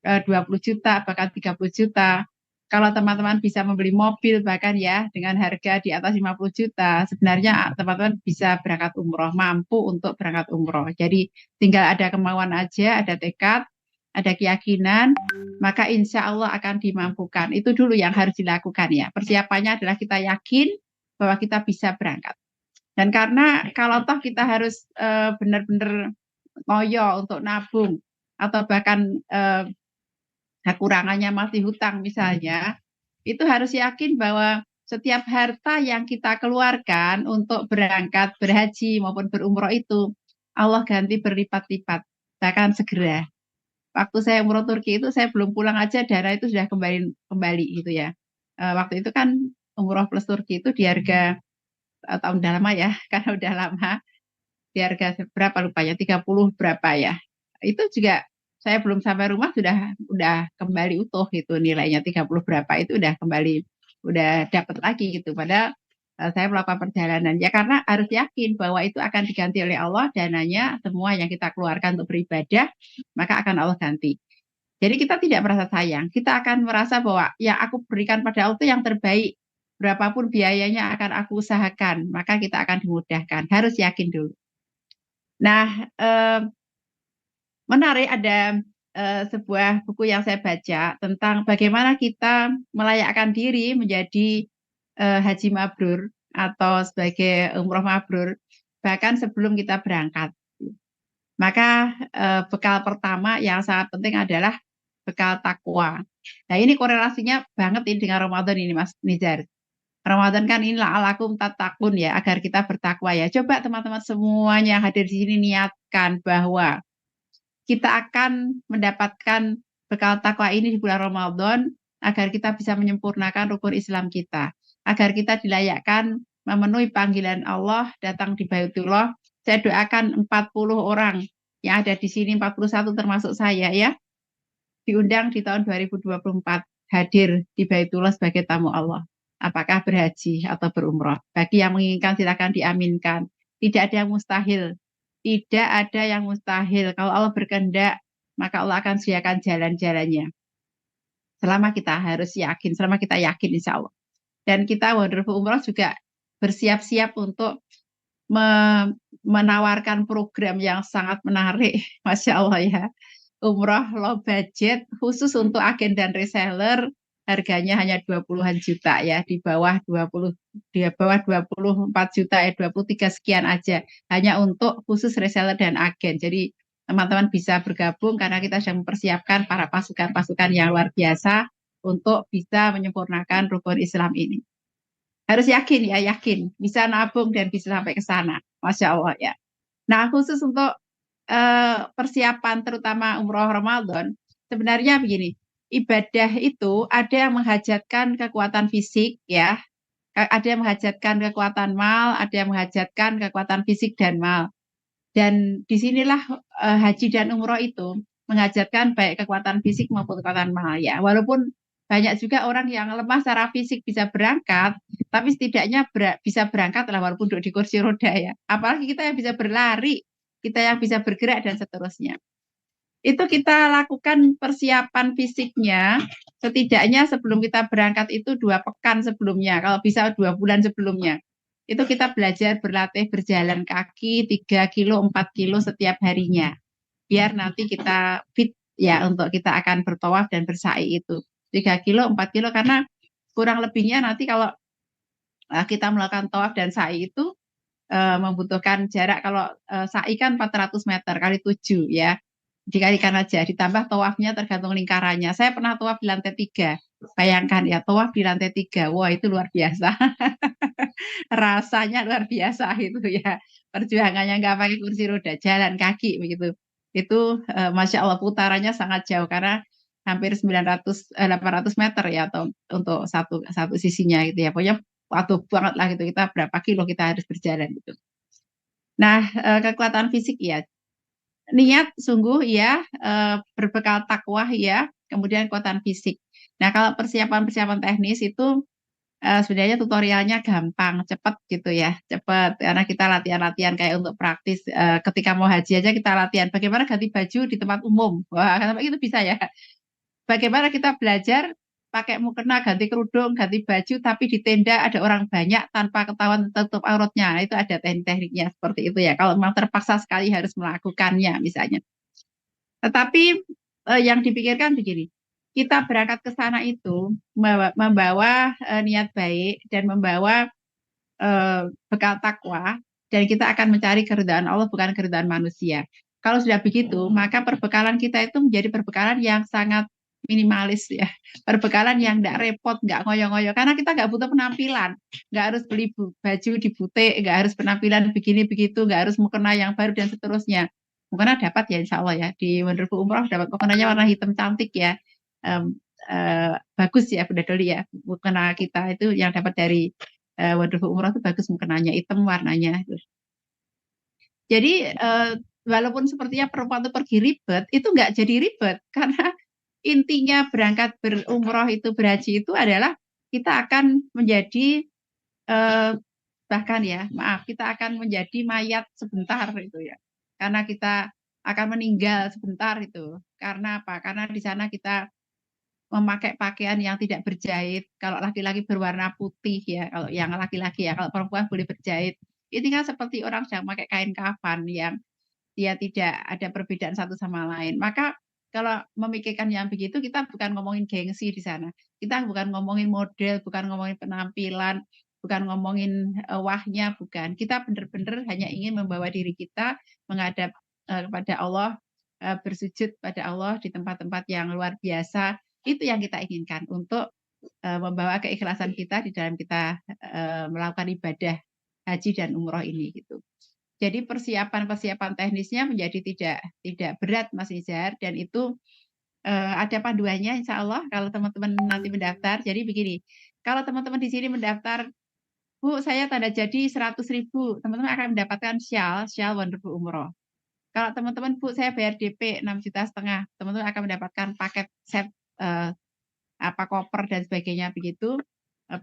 20 juta, bahkan 30 juta. Kalau teman-teman bisa membeli mobil bahkan ya dengan harga di atas 50 juta, sebenarnya teman-teman bisa berangkat umroh, mampu untuk berangkat umroh. Jadi tinggal ada kemauan aja, ada tekad, ada keyakinan, maka insya Allah akan dimampukan. Itu dulu yang harus dilakukan ya. Persiapannya adalah kita yakin bahwa kita bisa berangkat. Dan karena kalau toh kita harus benar-benar ngoyo untuk nabung atau bahkan kekurangannya masih hutang misalnya, itu harus yakin bahwa setiap harta yang kita keluarkan untuk berangkat berhaji maupun berumroh itu Allah ganti berlipat-lipat, bahkan segera. Waktu saya umroh Turki itu saya belum pulang aja dana itu sudah kembali gitu ya. Waktu itu kan umroh plus Turki itu di harga tahun udah lama ya, karena udah lama di harga berapa lupanya 30 berapa ya. Itu juga saya belum sampai rumah udah kembali utuh gitu nilainya 30 berapa itu udah kembali, udah dapat lagi gitu. Padahal saya melakukan perjalanan ya karena harus yakin bahwa itu akan diganti oleh Allah dananya, semua yang kita keluarkan untuk beribadah maka akan Allah ganti. Jadi kita tidak merasa sayang, kita akan merasa bahwa yang aku berikan pada Allah itu yang terbaik. Berapapun biayanya akan aku usahakan, maka kita akan dimudahkan. Harus yakin dulu. Nah, menarik ada sebuah buku yang saya baca tentang bagaimana kita melayakkan diri menjadi haji mabrur atau sebagai umroh mabrur, bahkan sebelum kita berangkat. Maka bekal pertama yang sangat penting adalah bekal takwa. Nah ini korelasinya banget ini dengan Ramadan ini Mas Nizar. Ramadan kan ini la'alakum tattaqun ya, agar kita bertakwa ya. Coba teman-teman semuanya yang hadir di sini niatkan bahwa kita akan mendapatkan bekal takwa ini di bulan Ramadan agar kita bisa menyempurnakan rukun Islam kita. Agar kita dilayakkan memenuhi panggilan Allah datang di Baitullah. Saya doakan 40 orang yang ada di sini, 41 termasuk saya ya, diundang di tahun 2024 hadir di Baitullah sebagai tamu Allah. Apakah berhaji atau berumroh. Bagi yang menginginkan silakan diaminkan. Tidak ada yang mustahil. Tidak ada yang mustahil. Kalau Allah berkehendak, maka Allah akan sediakan jalan-jalannya. Selama kita harus yakin, selama kita yakin insya Allah. Dan kita Wonderful Umroh juga bersiap-siap untuk menawarkan program yang sangat menarik. Masya Allah ya. Umroh low budget khusus untuk agen dan reseller. Harganya hanya 20-an juta ya, di bawah 24 juta ya, 23 sekian aja. Hanya untuk khusus reseller dan agen. Jadi teman-teman bisa bergabung karena kita sedang mempersiapkan para pasukan-pasukan yang luar biasa untuk bisa menyempurnakan rukun Islam ini. Harus yakin ya, yakin. Bisa nabung dan bisa sampai ke sana. Masya Allah ya. Nah khusus untuk persiapan terutama umroh Ramadan, sebenarnya begini. Ibadah itu ada yang menghajatkan kekuatan fisik ya, ada yang menghajatkan kekuatan mal, ada yang menghajatkan kekuatan fisik dan mal. Dan disinilah haji dan umroh itu menghajatkan baik kekuatan fisik maupun kekuatan mal ya. Walaupun banyak juga orang yang lemah secara fisik bisa berangkat, tapi setidaknya bisa berangkat lah walaupun duduk di kursi roda ya. Apalagi kita yang bisa berlari, kita yang bisa bergerak dan seterusnya. itu kita lakukan persiapan fisiknya setidaknya sebelum kita berangkat itu 2 pekan sebelumnya, kalau bisa 2 bulan sebelumnya. Itu kita belajar berlatih berjalan kaki 3 kilo, 4 kilo setiap harinya. Biar nanti kita fit ya untuk kita akan bertawaf dan bersa'i itu. 3 kilo, 4 kilo karena kurang lebihnya nanti kalau kita melakukan tawaf dan sa'i itu membutuhkan jarak kalau sa'i kan 400 meter kali 7 ya. Dikalikan aja, ditambah tawafnya tergantung lingkarannya. Saya pernah tawaf di lantai 3. Bayangkan ya, tawaf di lantai 3. Wah, itu luar biasa. Rasanya luar biasa itu ya. Perjuangannya nggak pakai kursi roda, jalan kaki begitu. Itu Masya Allah putarannya sangat jauh karena hampir 800 meter ya atau untuk satu sisinya gitu ya. Pokoknya waduh banget lah gitu, kita berapa kilo kita harus berjalan gitu. Nah, kekuatan fisik ya, niat sungguh ya, berbekal takwa ya, kemudian kekuatan fisik. Nah, kalau persiapan-persiapan teknis itu sebenarnya tutorialnya gampang, cepat gitu ya, cepat karena kita latihan-latihan kayak untuk praktis ketika mau haji aja kita latihan bagaimana ganti baju di tempat umum. Wah, sampai itu bisa ya. Bagaimana kita belajar pakai mukena, ganti kerudung, ganti baju, tapi di tenda ada orang banyak tanpa ketahuan tutup auratnya. Itu ada teknik-tekniknya seperti itu ya. Kalau memang terpaksa sekali harus melakukannya misalnya. Tetapi yang dipikirkan begini, kita berangkat ke sana itu membawa niat baik dan membawa bekal takwa, dan kita akan mencari keridhaan Allah bukan keridhaan manusia. Kalau sudah begitu, maka perbekalan kita itu menjadi perbekalan yang sangat minimalis ya. Perbekalan yang tidak repot, nggak ngoyo-ngoyo. Karena kita nggak butuh penampilan. Nggak harus beli baju di butik, nggak harus penampilan begini begitu, nggak harus mukena yang baru dan seterusnya. Mukena dapat ya insya Allah ya. Di Wonderful Umroh dapat mukenanya warna hitam cantik ya. Bagus ya Bunda Doli ya. Mukena kita itu yang dapat dari Wonderful Umroh itu bagus mukenanya, hitam warnanya. Jadi walaupun sepertinya perempuan itu pergi ribet, itu nggak jadi ribet karena intinya berangkat berumroh itu berhaji itu adalah kita akan menjadi bahkan ya maaf kita akan menjadi mayat sebentar itu ya, karena kita akan meninggal sebentar itu. Karena apa? Karena di sana kita memakai pakaian yang tidak berjahit. Kalau laki-laki berwarna putih ya, kalau yang laki-laki ya, kalau perempuan boleh berjahit. Ini kan seperti orang sedang pakai kain kafan yang dia tidak ada perbedaan satu sama lain. Maka kalau memikirkan yang begitu, kita bukan ngomongin gengsi di sana. Kita bukan ngomongin model, bukan ngomongin penampilan, bukan ngomongin wahnya, bukan. Kita benar-benar hanya ingin membawa diri kita menghadap kepada Allah, bersujud pada Allah di tempat-tempat yang luar biasa. Itu yang kita inginkan untuk membawa keikhlasan kita di dalam kita melakukan ibadah haji dan umroh ini gitu. Jadi persiapan teknisnya menjadi tidak berat Mas Izhar, dan itu ada panduannya insya Allah kalau teman-teman nanti mendaftar. Jadi begini, kalau teman-teman di sini mendaftar, Bu saya tanda jadi 100.000, teman-teman akan mendapatkan syal Wonderful Umroh. Kalau teman-teman Bu saya bayar DP 6,5 juta, teman-teman akan mendapatkan paket set koper dan sebagainya begitu,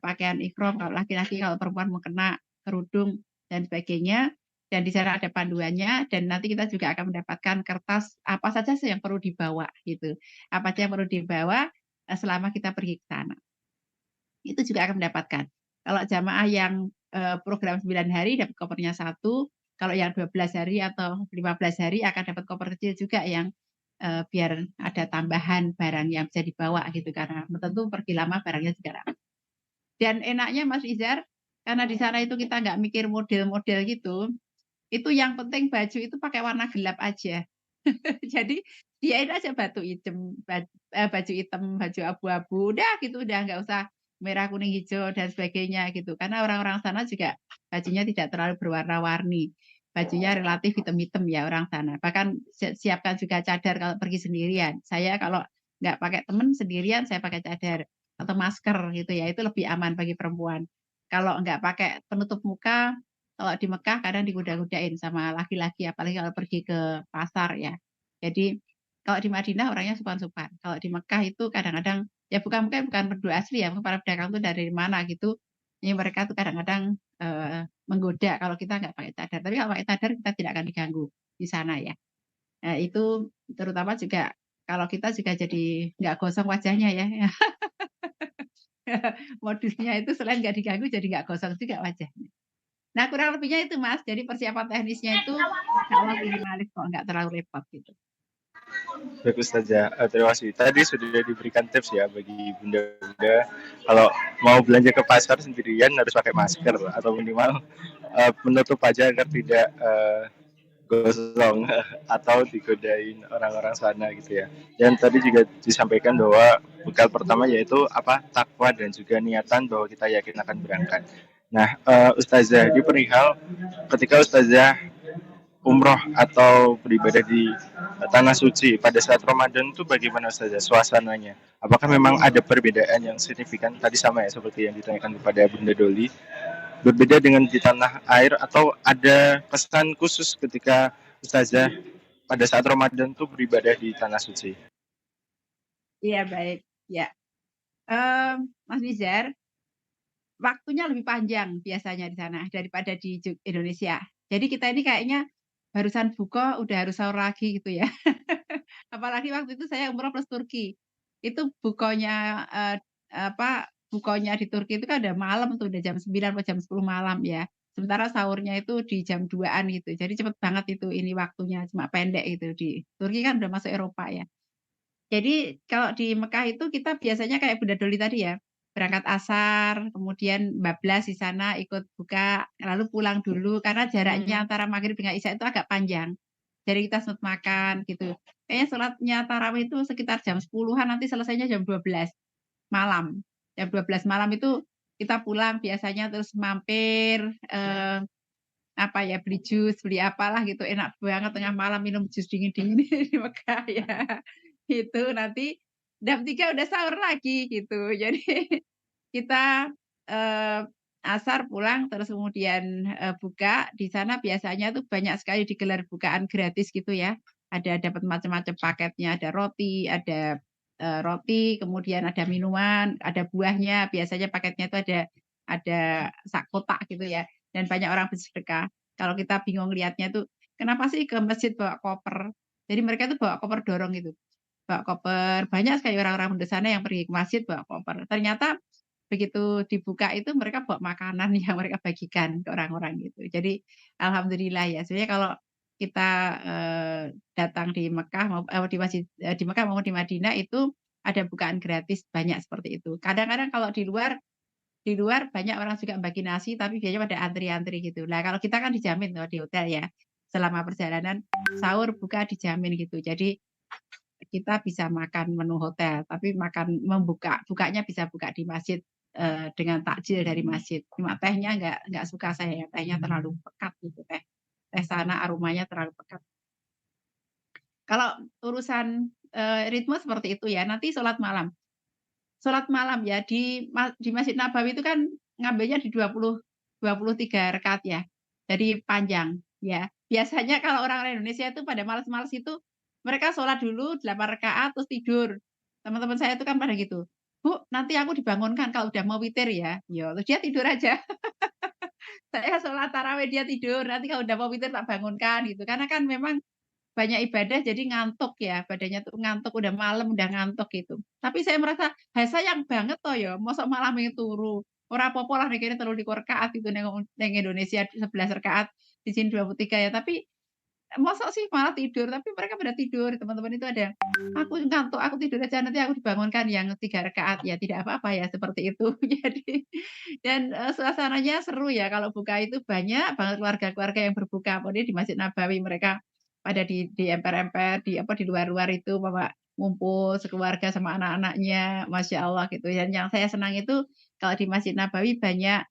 pakaian ikhram kalau laki-laki, kalau perempuan mau kena kerudung dan sebagainya. Dan di sana ada panduannya, dan nanti kita juga akan mendapatkan kertas apa saja yang perlu dibawa gitu. Apa saja yang perlu dibawa selama kita pergi ke sana. Itu juga akan mendapatkan. Kalau jamaah yang program 9 hari dapat kopernya 1, kalau yang 12 hari atau 15 hari akan dapat koper kecil juga yang biar ada tambahan barang yang bisa dibawa gitu, karena tentu pergi lama barangnya juga ramai. Dan enaknya Mas Izhar, karena di sana itu kita nggak mikir model-model gitu, itu yang penting baju itu pakai warna gelap aja. Jadi diain aja baju hitam, baju abu-abu, udah gitu, udah nggak usah merah, kuning, hijau dan sebagainya gitu. Karena orang-orang sana juga bajunya tidak terlalu berwarna-warni. Bajunya relatif hitam-hitam ya orang sana. Bahkan siapkan juga cadar kalau pergi sendirian. Saya kalau nggak pakai teman sendirian, saya pakai cadar atau masker gitu ya. Itu lebih aman bagi perempuan. Kalau nggak pakai penutup muka, kalau di Mekah kadang digoda-godain sama laki-laki, apalagi kalau pergi ke pasar ya. Jadi kalau di Madinah orangnya sopan-sopan. Kalau di Mekah itu kadang-kadang ya bukan penduduk asli ya, para pedagang itu dari mana gitu. Ini mereka tuh kadang-kadang menggoda kalau kita nggak pakai cadar. Tapi kalau pakai cadar kita tidak akan diganggu di sana ya. Nah, itu terutama juga kalau kita juga jadi nggak gosong wajahnya ya. Modusnya itu selain nggak diganggu jadi nggak gosong juga wajahnya. Nah, kurang lebihnya itu Mas. Jadi persiapan teknisnya itu insya Allah minimalis kok, nggak terlalu repot gitu. Bagus saja. Terima kasih. Tadi sudah diberikan tips ya bagi bunda-bunda kalau mau belanja ke pasar sendirian harus pakai masker atau minimal menutup wajah agar tidak gosong atau digodain orang-orang sana gitu ya. Dan tadi juga disampaikan bahwa bekal pertama yaitu apa, takwa dan juga niatan bahwa kita yakin akan berangkat. Nah, Ustazah, di perihal ketika Ustazah umroh atau beribadah di tanah suci pada saat Ramadan itu bagaimana saja suasananya? Apakah memang ada perbedaan yang signifikan? Tadi sama ya seperti yang ditanyakan kepada Bunda Doli, berbeda dengan di tanah air atau ada kesan khusus ketika Ustazah pada saat Ramadan itu beribadah di tanah suci? Iya, baik. Ya. Mas Nizar, waktunya lebih panjang biasanya di sana daripada di Indonesia. Jadi kita ini kayaknya barusan buka udah harus sahur lagi gitu ya. Apalagi waktu itu saya umroh plus Turki. Itu bukanya bukanya di Turki itu kan udah malam tuh, udah jam 9 atau jam 10 malam ya. Sementara sahurnya itu di jam 2-an gitu. Jadi cepet banget itu ini waktunya, cuma pendek gitu. Di Turki kan udah masuk Eropa ya. Jadi kalau di Mekah itu kita biasanya kayak Bunda Doli tadi ya, berangkat asar, kemudian bablas di sana ikut buka, lalu pulang dulu karena jaraknya antara maghrib dengan isya itu agak panjang. Jadi kita sempat makan gitu. Kayaknya sholatnya tarawih itu sekitar jam 10-an, nanti selesainya jam 12 malam. Jam 12 malam itu kita pulang biasanya terus mampir apa ya, beli jus, beli apalah gitu, enak banget tengah malam minum jus dingin-dingin di Mekah ya. Itu nanti jam 3 udah sahur lagi gitu. Jadi kita, asar pulang terus kemudian, buka, di sana biasanya tuh banyak sekali digelar bukaan gratis gitu ya. Ada dapat macam-macam paketnya, ada roti, kemudian ada minuman, ada buahnya, biasanya paketnya itu ada sak kotak gitu ya, dan banyak orang bersedekah. Kalau kita bingung lihatnya tuh, kenapa sih ke masjid bawa koper? Jadi mereka tuh bawa koper dorong gitu. Bawa koper, banyak sekali orang-orang di sana yang pergi ke masjid bawa koper. Ternyata begitu dibuka itu mereka bawa makanan yang mereka bagikan ke orang-orang gitu. Jadi alhamdulillah ya, sebenarnya kalau kita, datang di Mekah di masjid di Mekah maupun di Madinah itu ada bukaan gratis banyak seperti itu. Kadang-kadang kalau di luar banyak orang juga bagi nasi tapi biasanya pada antri-antri gitu. Nah, kalau kita kan dijamin kalau di hotel ya, selama perjalanan sahur, buka dijamin gitu. Jadi kita bisa makan menu hotel, tapi bukanya bisa buka di masjid, dengan takjil dari masjid. Cuma tehnya nggak suka saya ya, tehnya terlalu pekat gitu, teh sana aromanya terlalu pekat. Kalau urusan, ritme seperti itu ya, nanti sholat malam. Sholat malam ya di Masjid Nabawi itu kan ngambilnya di 23 rakaat ya, jadi panjang ya. Biasanya kalau orang Indonesia itu pada males-males itu, mereka sholat dulu 8 rakaat terus tidur. Teman-teman saya itu kan pada gitu, "Bu, nanti aku dibangunkan kalau udah mau witir ya." Ya, terus dia tidur aja. Saya sholat tarawih, dia tidur, nanti kalau udah mau witir tak bangunkan gitu. Karena kan memang banyak ibadah jadi ngantuk ya, badannya tuh ngantuk, udah malam, udah ngantuk gitu. Tapi saya merasa, "Hai sayang banget toh ya, mosok malam yang turu. Ora apa-apa lah nek kene 23 rakaat itu ning Indonesia 11 rakaat, di sini 23 ya." Tapi mosok sih malah tidur, tapi mereka pada tidur, teman-teman itu ada, "Aku ngantuk, aku tidur aja, nanti aku dibangunkan yang 3 rakaat." Ya tidak apa-apa ya, seperti itu. Jadi dan, suasananya seru ya kalau buka itu banyak banget keluarga-keluarga yang berbuka, apalagi di Masjid Nabawi mereka pada di emper-emper, di luar-luar itu bawa ngumpul sekeluarga sama anak-anaknya, Masya Allah gitu. Dan yang saya senang itu kalau di Masjid Nabawi banyak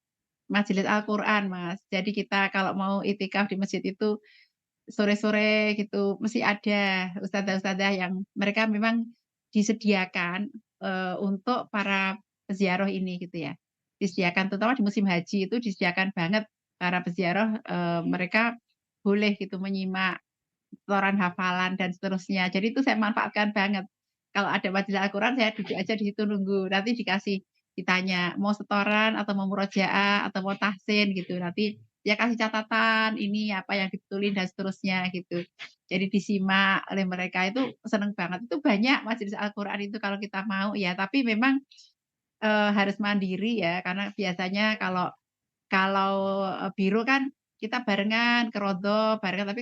majelis Al-Qur'an, Mas. Jadi kita kalau mau iktikaf di masjid itu sore-sore gitu, mesti ada ustadzah-ustadzah yang mereka memang disediakan, untuk para peziarah ini gitu ya. Disediakan terutama di musim haji itu disediakan banget para peziarah, mereka boleh gitu menyimak setoran hafalan dan seterusnya. Jadi itu saya manfaatkan banget. Kalau ada majelis Al-Qur'an saya duduk aja di situ nunggu, nanti ditanya mau setoran atau mau murojaah atau mau tahsin gitu, nanti dia kasih catatan ini apa yang dibetulin dan seterusnya gitu. Jadi disimak oleh mereka, itu seneng banget. Itu banyak majelis Al-Qur'an itu kalau kita mau ya, tapi memang harus mandiri ya, karena biasanya kalau biro kan kita barengan ke rodo barengan, tapi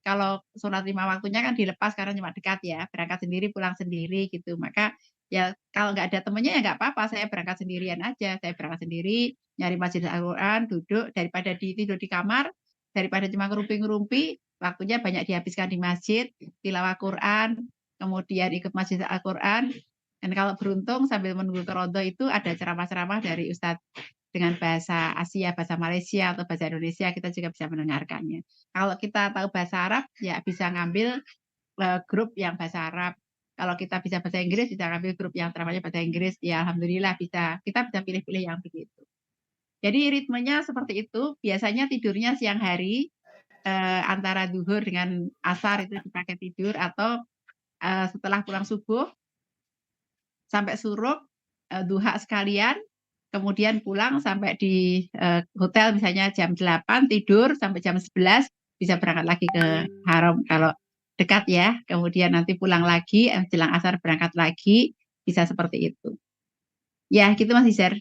kalau sholat 5 waktunya kan dilepas karena cuma dekat ya, berangkat sendiri pulang sendiri gitu. Maka ya kalau nggak ada temennya ya nggak apa-apa, saya berangkat sendirian aja, saya berangkat sendiri nyari majelis Al-Qur'an, duduk daripada tidur di kamar, daripada cuma ngerumpi-ngerumpi, waktunya banyak dihabiskan di masjid, tilawah Quran, kemudian ikut majelis Al-Qur'an. Dan kalau beruntung sambil menunggu ke rodo itu ada ceramah-ceramah dari Ustadz dengan bahasa Asia, bahasa Malaysia atau bahasa Indonesia, kita juga bisa mendengarkannya. Kalau kita tahu bahasa Arab, ya bisa ngambil grup yang bahasa Arab. Kalau kita bisa bahasa Inggris, bisa ngambil grup yang ceramahnya bahasa Inggris. Ya alhamdulillah bisa. Kita bisa pilih-pilih yang begitu. Jadi ritmenya seperti itu. Biasanya tidurnya siang hari, antara duhur dengan asar itu dipakai tidur, atau setelah pulang subuh sampai suruk, duha sekalian, kemudian pulang sampai di hotel misalnya jam 8, tidur sampai jam 11, bisa berangkat lagi ke haram kalau dekat ya. Kemudian nanti pulang lagi, jelang asar berangkat lagi, bisa seperti itu. Ya, gitu Mas Izar.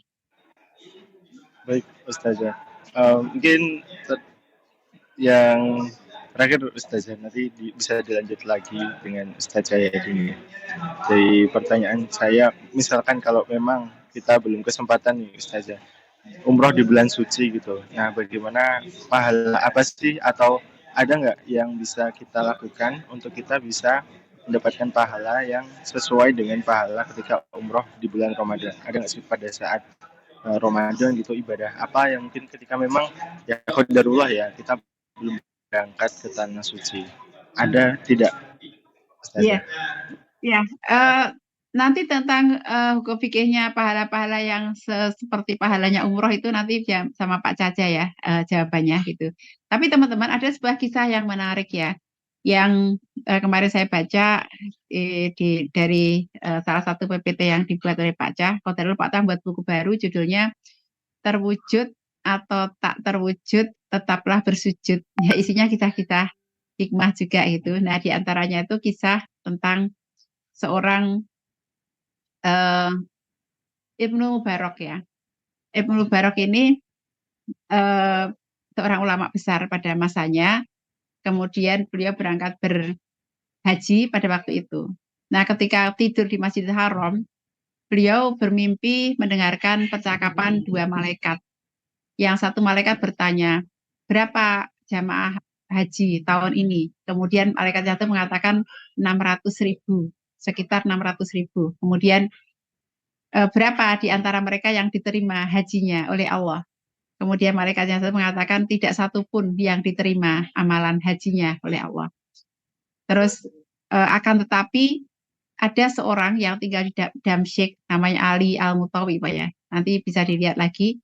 Baik, Ustazah. Mungkin yang terakhir Ustazah, nanti bisa dilanjut lagi dengan Ustazah ini. Jadi pertanyaan saya, misalkan kalau memang kita belum kesempatan nih Ustazah, umroh di bulan suci gitu. Nah, bagaimana pahala apa sih, atau ada nggak yang bisa kita lakukan untuk kita bisa mendapatkan pahala yang sesuai dengan pahala ketika umroh di bulan Ramadan? Ada nggak sih pada saat Ramadan gitu, ibadah apa yang mungkin ketika memang ya qadarullah ya kita belum berangkat ke tanah suci? Ada tidak? Iya. Ya, nanti tentang hukum fikihnya pahala-pahala yang seperti pahalanya umroh itu nanti sama Pak Caca ya jawabannya gitu. Tapi teman-teman, ada sebuah kisah yang menarik ya, yang kemarin saya baca dari salah satu PPT yang dibuat oleh Pak Cah. Qadarul Pak Cah buat buku baru judulnya Terwujud atau Tak Terwujud Tetaplah Bersujud. Ya, isinya kisah-kisah hikmah juga itu. Nah, di antaranya itu kisah tentang seorang Ibnu Mubarak ya. Ibnu Mubarak ini seorang ulama besar pada masanya. Kemudian beliau berangkat berhaji pada waktu itu. Nah, ketika tidur di Masjidil Haram, beliau bermimpi mendengarkan percakapan dua malaikat. Yang satu malaikat bertanya, berapa jamaah haji tahun ini? Kemudian malaikat satu mengatakan 600.000, sekitar 600.000. Kemudian berapa di antara mereka yang diterima hajinya oleh Allah? Kemudian malaikat yang satu mengatakan tidak satu pun yang diterima amalan hajinya oleh Allah. Terus akan tetapi ada seorang yang tinggal di Damsyik, namanya Ali Al-Mutawi Pak ya. Nanti bisa dilihat lagi.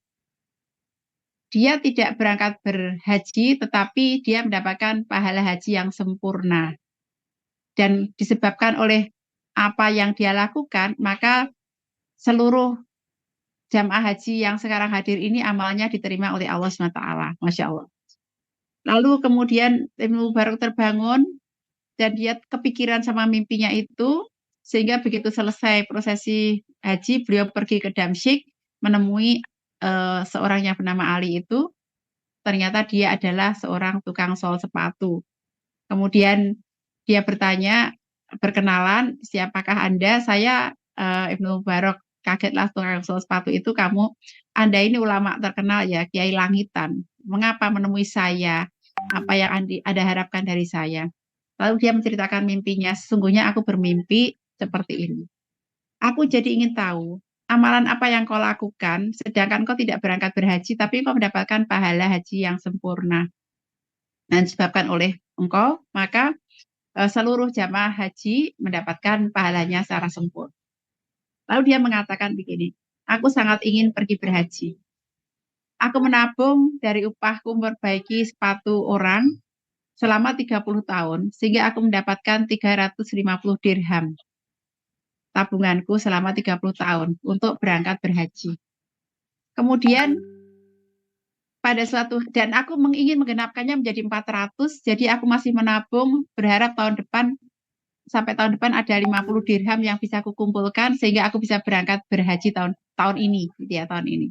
Dia tidak berangkat berhaji, tetapi dia mendapatkan pahala haji yang sempurna. Dan disebabkan oleh apa yang dia lakukan, maka seluruh jamaah haji yang sekarang hadir ini amalnya diterima oleh Allah SWT. Masya Allah. Lalu kemudian Ibnu Mubarak terbangun dan dia kepikiran sama mimpinya itu, sehingga begitu selesai prosesi haji, beliau pergi ke Damsyik menemui seorang yang bernama Ali itu. Ternyata dia adalah seorang tukang sol sepatu. Kemudian dia bertanya, berkenalan, siapakah Anda? Saya Ibnu Mubarak. Kagetlah tukang sol sepatu itu, Anda ini ulama terkenal ya, Kiai Langitan. Mengapa menemui saya? Apa yang Anda harapkan dari saya? Lalu dia menceritakan mimpinya, sesungguhnya aku bermimpi seperti ini. Aku jadi ingin tahu, amalan apa yang kau lakukan, sedangkan kau tidak berangkat berhaji, tapi kau mendapatkan pahala haji yang sempurna. Dan disebabkan oleh engkau, maka seluruh jamaah haji mendapatkan pahalanya secara sempurna. Lalu dia mengatakan begini, aku sangat ingin pergi berhaji. Aku menabung dari upahku memperbaiki sepatu orang selama 30 tahun, sehingga aku mendapatkan 350 dirham. Tabunganku selama 30 tahun untuk berangkat berhaji. Kemudian pada suatu dan aku ingin menggenapkannya menjadi 400, jadi aku masih menabung berharap sampai tahun depan ada 50 dirham yang bisa aku kumpulkan sehingga aku bisa berangkat berhaji tahun ini gitu ya, tahun ini.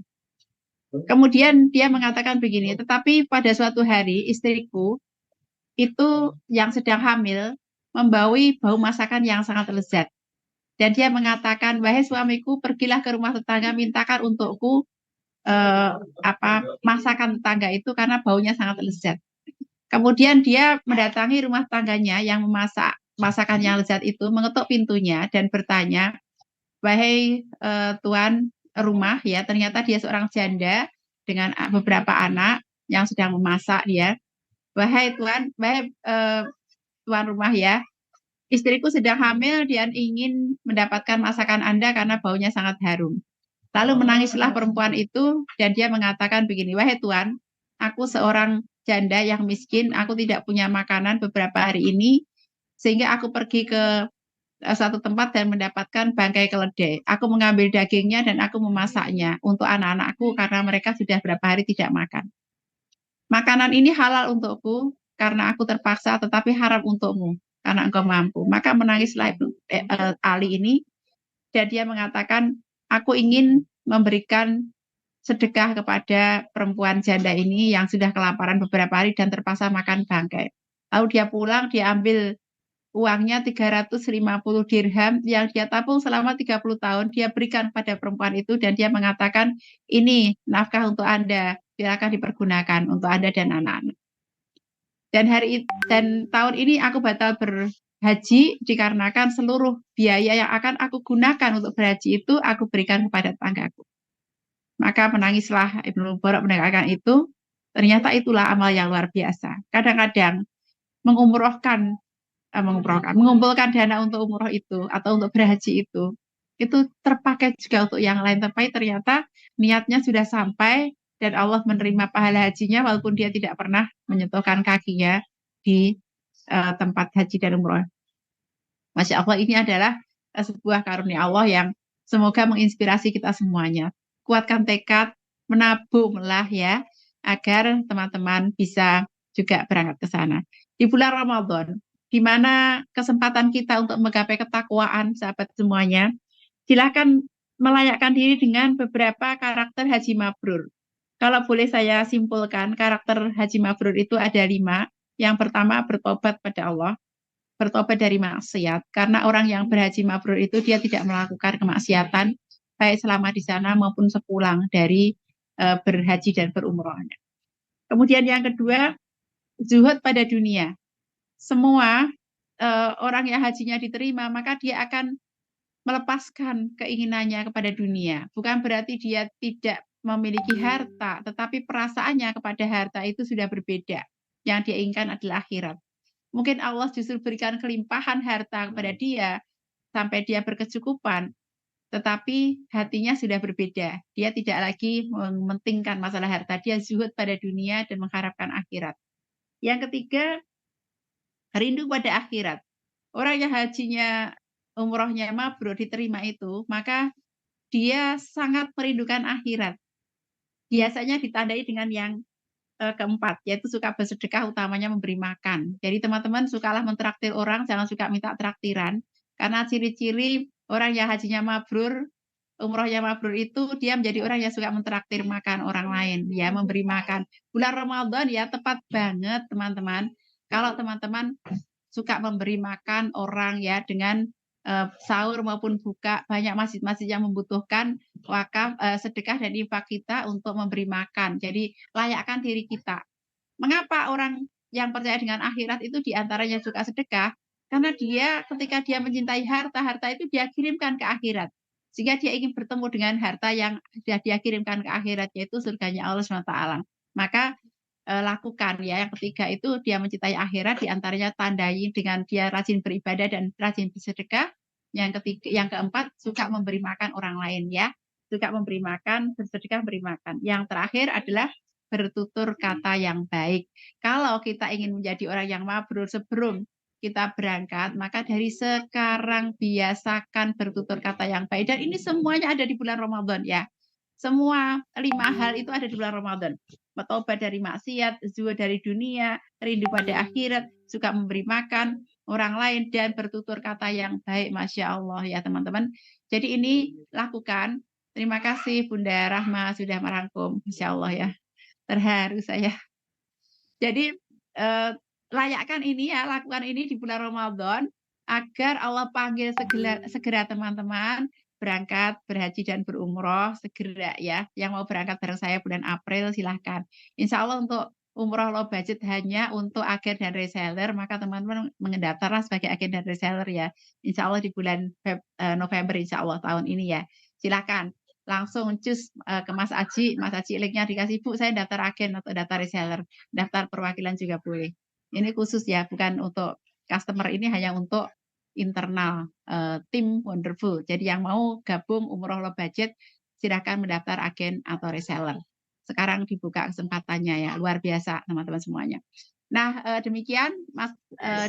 Kemudian dia mengatakan begini, tetapi pada suatu hari istriku itu yang sedang hamil membawa bau masakan yang sangat lezat. Dan dia mengatakan, wahai suamiku, pergilah ke rumah tetangga, mintakan untukku masakan tetangga itu karena baunya sangat lezat. Kemudian dia mendatangi rumah tangganya yang memasak masakan yang lezat itu, mengetuk pintunya dan bertanya, wahai tuan rumah, ya ternyata dia seorang janda dengan beberapa anak yang sedang memasak dia. Wahai tuan rumah ya, istriku sedang hamil dan ingin mendapatkan masakan Anda karena baunya sangat harum. Lalu menangislah perempuan itu dan dia mengatakan begini, wahai Tuan, aku seorang janda yang miskin, aku tidak punya makanan beberapa hari ini, sehingga aku pergi ke satu tempat dan mendapatkan bangkai keledai. Aku mengambil dagingnya dan aku memasaknya untuk anak-anakku karena mereka sudah berapa hari tidak makan. Makanan ini halal untukku karena aku terpaksa, tetapi haram untukmu karena engkau mampu. Maka menangislah Ali ini dan dia mengatakan, aku ingin memberikan sedekah kepada perempuan janda ini yang sudah kelaparan beberapa hari dan terpaksa makan bangkai. Lalu dia pulang, dia ambil uangnya 350 dirham yang dia tabung selama 30 tahun, dia berikan pada perempuan itu dan dia mengatakan, ini nafkah untuk Anda, silakan dipergunakan untuk Anda dan anak-anak. Dan tahun ini aku batal berhaji dikarenakan seluruh biaya yang akan aku gunakan untuk berhaji itu aku berikan kepada tetanggaku. Maka menangislah Ibnu Mubarak mendengarkan itu. Ternyata itulah amal yang luar biasa. Kadang-kadang mengumpulkan dana untuk umroh itu atau untuk berhaji itu terpakai juga untuk yang lain. Tapi ternyata niatnya sudah sampai dan Allah menerima pahala hajinya walaupun dia tidak pernah menyentuhkan kakinya di tempat haji dan umroh. Masya Allah, ini adalah sebuah karunia Allah yang semoga menginspirasi kita semuanya. Kuatkan tekad, menabunglah ya, agar teman-teman bisa juga berangkat ke sana. Di bulan Ramadan, di mana kesempatan kita untuk menggapai ketakwaan, sahabat semuanya, silakan melayakkan diri dengan beberapa karakter haji mabrur. Kalau boleh saya simpulkan, karakter haji mabrur itu ada 5. Yang pertama, bertobat pada Allah, bertobat dari maksiat. Karena orang yang berhaji mabrur itu dia tidak melakukan kemaksiatan, baik selama di sana maupun sepulang dari berhaji dan berumrohnya. Kemudian yang kedua, zuhud pada dunia. Semua orang yang hajinya diterima, maka dia akan melepaskan keinginannya kepada dunia. Bukan berarti dia tidak memiliki harta, tetapi perasaannya kepada harta itu sudah berbeda. Yang dia inginkan adalah akhirat. Mungkin Allah justru berikan kelimpahan harta kepada dia, sampai dia berkecukupan, tetapi hatinya sudah berbeda. Dia tidak lagi mementingkan masalah harta, dia zuhud pada dunia dan mengharapkan akhirat. Yang ketiga, rindu pada akhirat. Orang yang hajinya, umrohnya mabrur diterima itu, maka dia sangat merindukan akhirat. Biasanya ditandai dengan yang keempat, yaitu suka bersedekah, utamanya memberi makan. Jadi teman-teman sukalah mentraktir orang, jangan suka minta traktiran. Karena ciri-ciri orang yang hajinya mabrur, umrohnya mabrur itu dia menjadi orang yang suka mentraktir makan orang lain, ya, memberi makan. Bulan Ramadan ya tepat banget teman-teman. Kalau teman-teman suka memberi makan orang ya dengan sahur maupun buka, banyak masjid-masjid yang membutuhkan wakaf, sedekah dan infak kita untuk memberi makan. Jadi layakkan diri kita. Mengapa orang yang percaya dengan akhirat itu diantaranya suka sedekah? Karena dia ketika dia mencintai harta, harta itu dia kirimkan ke akhirat. Sehingga dia ingin bertemu dengan harta yang sudah dia kirimkan ke akhirat, yaitu surganya Allah SWT. Maka lakukan ya. Yang ketiga itu dia mencintai akhirat, diantaranya tandai dengan dia rajin beribadah dan rajin bersedekah. Yang ketiga, yang keempat suka memberi makan orang lain ya, suka memberi makan, bersedekah, beri makan. Yang terakhir adalah bertutur kata yang baik. Kalau kita ingin menjadi orang yang mabrur sebelum kita berangkat, maka dari sekarang biasakan bertutur kata yang baik. Dan ini semuanya ada di bulan Ramadan ya. Semua 5 hal itu ada di bulan Ramadan. bertobat dari maksiat, zuhud dari dunia, rindu pada akhirat, suka memberi makan orang lain, dan bertutur kata yang baik. Masya Allah ya teman-teman. Jadi ini lakukan. Terima kasih Bunda Rahma sudah merangkum. Masya Allah ya. Terharu saya. Jadi layakkan ini ya, lakukan ini di bulan Ramadan agar Allah panggil segera teman-teman berangkat berhaji dan berumroh segera ya. Yang mau berangkat bareng saya bulan April silahkan. Insya Allah untuk umroh low budget hanya untuk agen dan reseller, maka teman-teman mendaftarlah sebagai agen dan reseller ya. Insya Allah di bulan November insya Allah tahun ini ya. Silahkan langsung cus ke Mas Aji linknya dikasih, Bu saya daftar agen atau daftar reseller, daftar perwakilan juga boleh. Ini khusus ya, bukan untuk customer, ini hanya untuk internal tim Wonderful. Jadi yang mau gabung umroh low budget silakan mendaftar agen atau reseller. Sekarang dibuka kesempatannya ya, luar biasa teman-teman semuanya. Nah, demikian Mas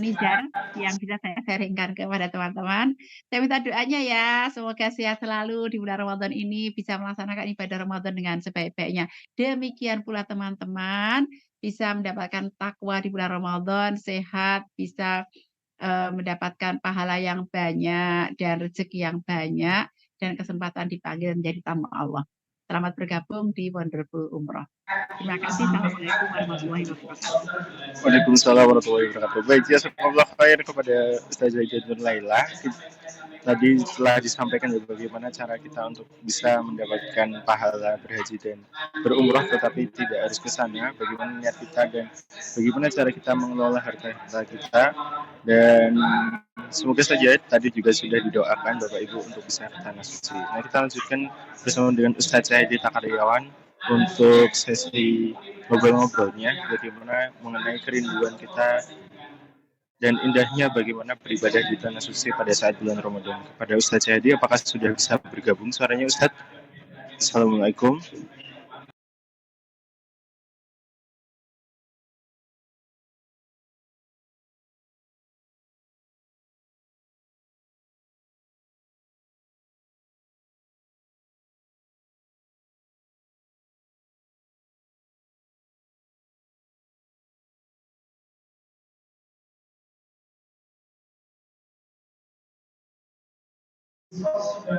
Nizar yang bisa saya sharingkan kepada teman-teman. Saya minta doanya ya, semoga sehat selalu di bulan Ramadan ini, bisa melaksanakan ibadah Ramadan dengan sebaik-baiknya. Demikian pula teman-teman, bisa mendapatkan takwa di bulan Ramadan, sehat, bisa mendapatkan pahala yang banyak dan rezeki yang banyak, dan kesempatan dipanggil menjadi tamu Allah. Selamat bergabung di Wonderful Umroh. Terima kasih. Assalamualaikum warahmatullahi wabarakatuh. Waalaikumsalam warahmatullahi wabarakatuh. Baik, jazakallah khair kepada Ustazah Ida Laila. Tadi telah disampaikan bagaimana cara kita untuk bisa mendapatkan pahala berhaji dan berumrah tetapi tidak harus ke sana, bagaimana niat kita dan bagaimana cara kita mengelola harta kita, dan semoga saja tadi juga sudah didoakan Bapak Ibu untuk bisa ke tanah suci. Nah, kita lanjutkan bersama dengan Ustaz Cahyadi Takaryawan untuk sesi ngobrol-ngobrolnya, bagaimana mengenai kerinduan kita dan indahnya bagaimana beribadah di tanah suci pada saat bulan Ramadan. Kepada Ustaz Cahyadi, apakah sudah bisa bergabung suaranya Ustaz? Assalamualaikum.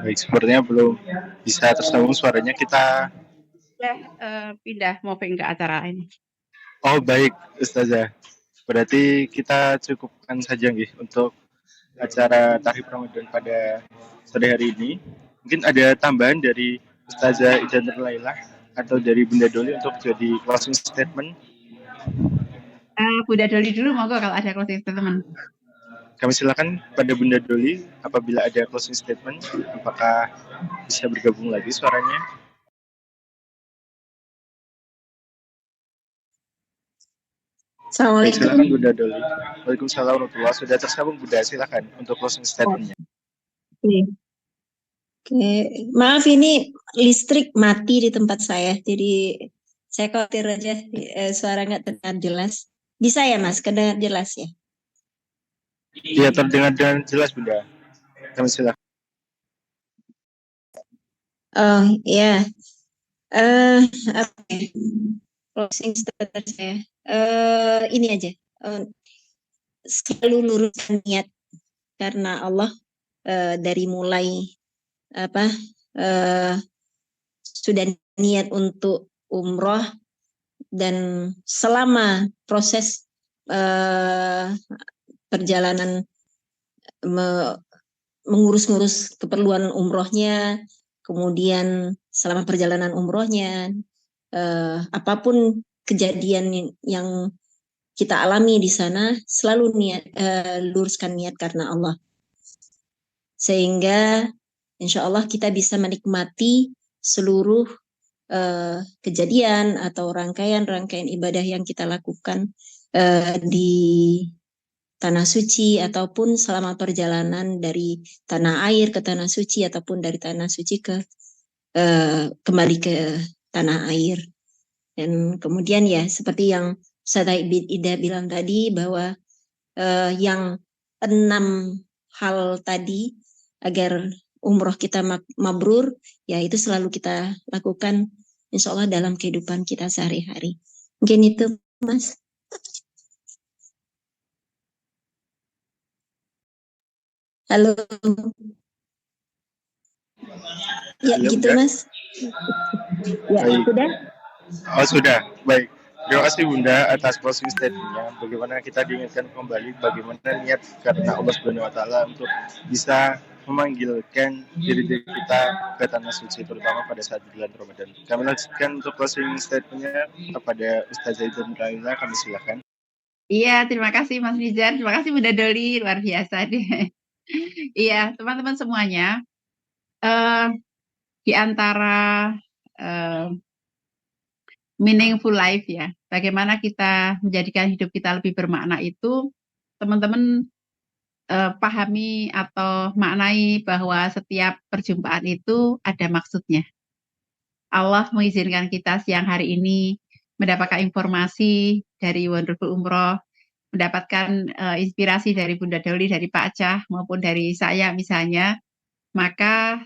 Baik, sepertinya belum bisa tersambung suaranya. Kita pindah moving ke acara ini. Oh baik Ustazah, berarti kita cukupkan saja nih untuk acara Tahrib Ramadan pada sore hari ini. Mungkin ada tambahan dari Ustazah Ida Laila atau dari Bunda Doli untuk jadi closing statement. Bunda Doli dulu monggo kalau ada closing statement. Kami silakan pada Bunda Doli apabila ada closing statement, apakah bisa bergabung lagi suaranya? Assalamualaikum. Silakan Bunda Doli. Waalaikumsalam warahmatullahi wabarakatuh. Sudah tersambung Bunda, silakan untuk closing statement-nya. Oke, maaf ini listrik mati di tempat saya, jadi saya khawatir aja suara nggak terdengar jelas. Bisa ya Mas, kedengar jelas ya? Iya, terdengar dengan jelas Bunda. Kami silakan. Oh ya, okay. Closing statement saya. Ini aja, selalu luruskan niat karena Allah dari mulai sudah niat untuk umroh dan selama proses perjalanan mengurus-ngurus keperluan umrohnya, kemudian selama perjalanan umrohnya, apapun kejadian yang kita alami di sana, selalu luruskan niat karena Allah. Sehingga insya Allah kita bisa menikmati seluruh kejadian atau rangkaian-rangkaian ibadah yang kita lakukan di tanah suci ataupun selama perjalanan dari tanah air ke tanah suci ataupun dari tanah suci ke kembali ke tanah air. Dan kemudian ya seperti yang Ustazah Ida bilang tadi bahwa yang 6 hal tadi agar umroh kita mabrur, ya itu selalu kita lakukan insya Allah dalam kehidupan kita sehari-hari. Mungkin itu, Mas. Halo. Ya, Halo, gitu, Bunda. Mas. Ya, Baik. sudah? Oh, sudah. Baik. Terima kasih Bunda atas closing statement-nya. Bagaimana kita diingatkan kembali bagaimana niat karena Allah Subhanahu wa taala untuk bisa memanggilkan diri kita ke tanah suci terutama pada saat bulan Ramadan. Kami lanjutkan untuk closing statement-nya kepada Ustazah Zaidun Raila, kami silakan. Iya, terima kasih Mas Nizar, terima kasih Bunda Doli, luar biasa deh. Iya, teman-teman semuanya, di antara meaningful life ya, bagaimana kita menjadikan hidup kita lebih bermakna itu, teman-teman pahami atau maknai bahwa setiap perjumpaan itu ada maksudnya. Allah mengizinkan kita siang hari ini mendapatkan informasi dari Wonderful Umroh, mendapatkan inspirasi dari Bunda Doli, dari Pak Acah, maupun dari saya misalnya, maka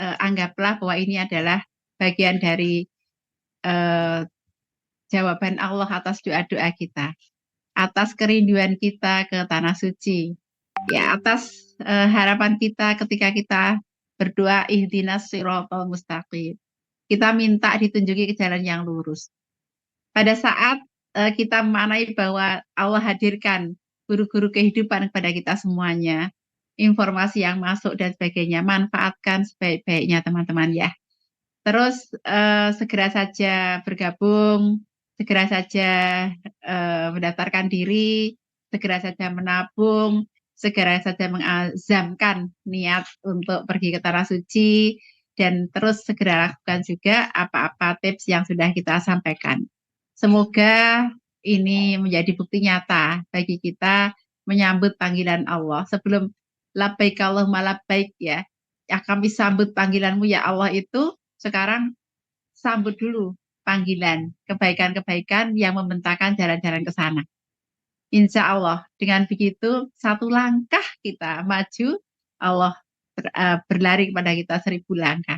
anggaplah bahwa ini adalah bagian dari jawaban Allah atas doa-doa kita, atas kerinduan kita ke tanah suci, ya atas harapan kita ketika kita berdoa ihdinas siratal mustaqim. Kita minta ditunjuki ke jalan yang lurus. Pada saat kita memaknai bahwa Allah hadirkan guru-guru kehidupan kepada kita semuanya, informasi yang masuk dan sebagainya, manfaatkan sebaik-baiknya teman-teman ya. Terus segera saja bergabung, segera saja mendaftarkan diri, segera saja menabung, segera saja mengazamkan niat untuk pergi ke tanah suci, dan terus segera lakukan juga apa-apa tips yang sudah kita sampaikan. Semoga ini menjadi bukti nyata bagi kita menyambut panggilan Allah. Sebelum labbaik Allahumma labbaik ya kami sambut panggilanmu ya Allah itu, sekarang sambut dulu panggilan kebaikan-kebaikan yang membentangkan jalan-jalan ke sana. Insya Allah dengan begitu satu langkah kita maju, Allah berlari kepada kita 1000 langkah.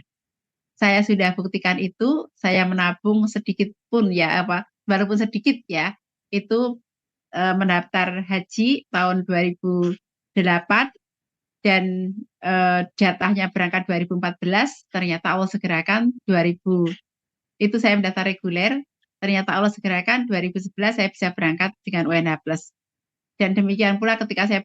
Saya sudah buktikan itu, saya menabung sedikit pun ya, walaupun sedikit ya, itu mendaftar haji tahun 2008 dan jatahnya berangkat 2014, ternyata Allah segerakan 2000. Itu saya mendaftar reguler, ternyata Allah segerakan 2011 saya bisa berangkat dengan UNH+. Dan demikian pula ketika saya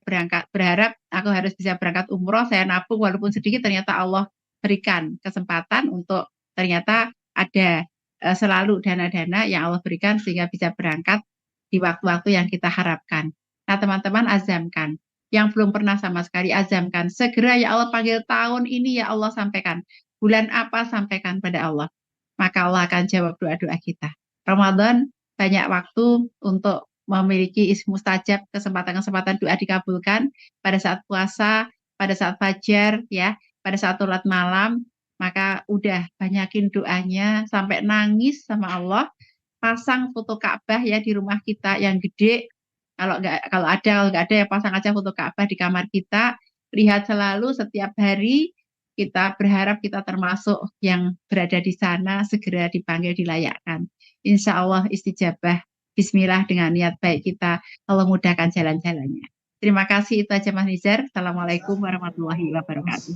berharap aku harus bisa berangkat umroh, saya nabung walaupun sedikit, ternyata Allah berikan kesempatan untuk ternyata ada selalu dana-dana yang Allah berikan sehingga bisa berangkat di waktu-waktu yang kita harapkan. Nah teman-teman azamkan, yang belum pernah sama sekali azamkan, segera ya Allah panggil tahun ini ya Allah sampaikan, bulan apa sampaikan pada Allah, maka Allah akan jawab doa-doa kita. Ramadan banyak waktu untuk memiliki mustajab, kesempatan-kesempatan doa dikabulkan pada saat puasa, pada saat fajar, ya, pada saat sholat malam, maka udah banyakin doanya sampai nangis sama Allah. Pasang foto Ka'bah ya di rumah kita yang gede. Kalau nggak ada ya pasang aja foto Ka'bah di kamar kita. Lihat selalu setiap hari. Kita berharap kita termasuk yang berada di sana segera dipanggil, dilayakkan. Insya Allah istijabah. Bismillah dengan niat baik kita, Allah mudahkan jalan-jalannya. Terima kasih, itu aja Mas Nizar. Assalamualaikum warahmatullahi wabarakatuh.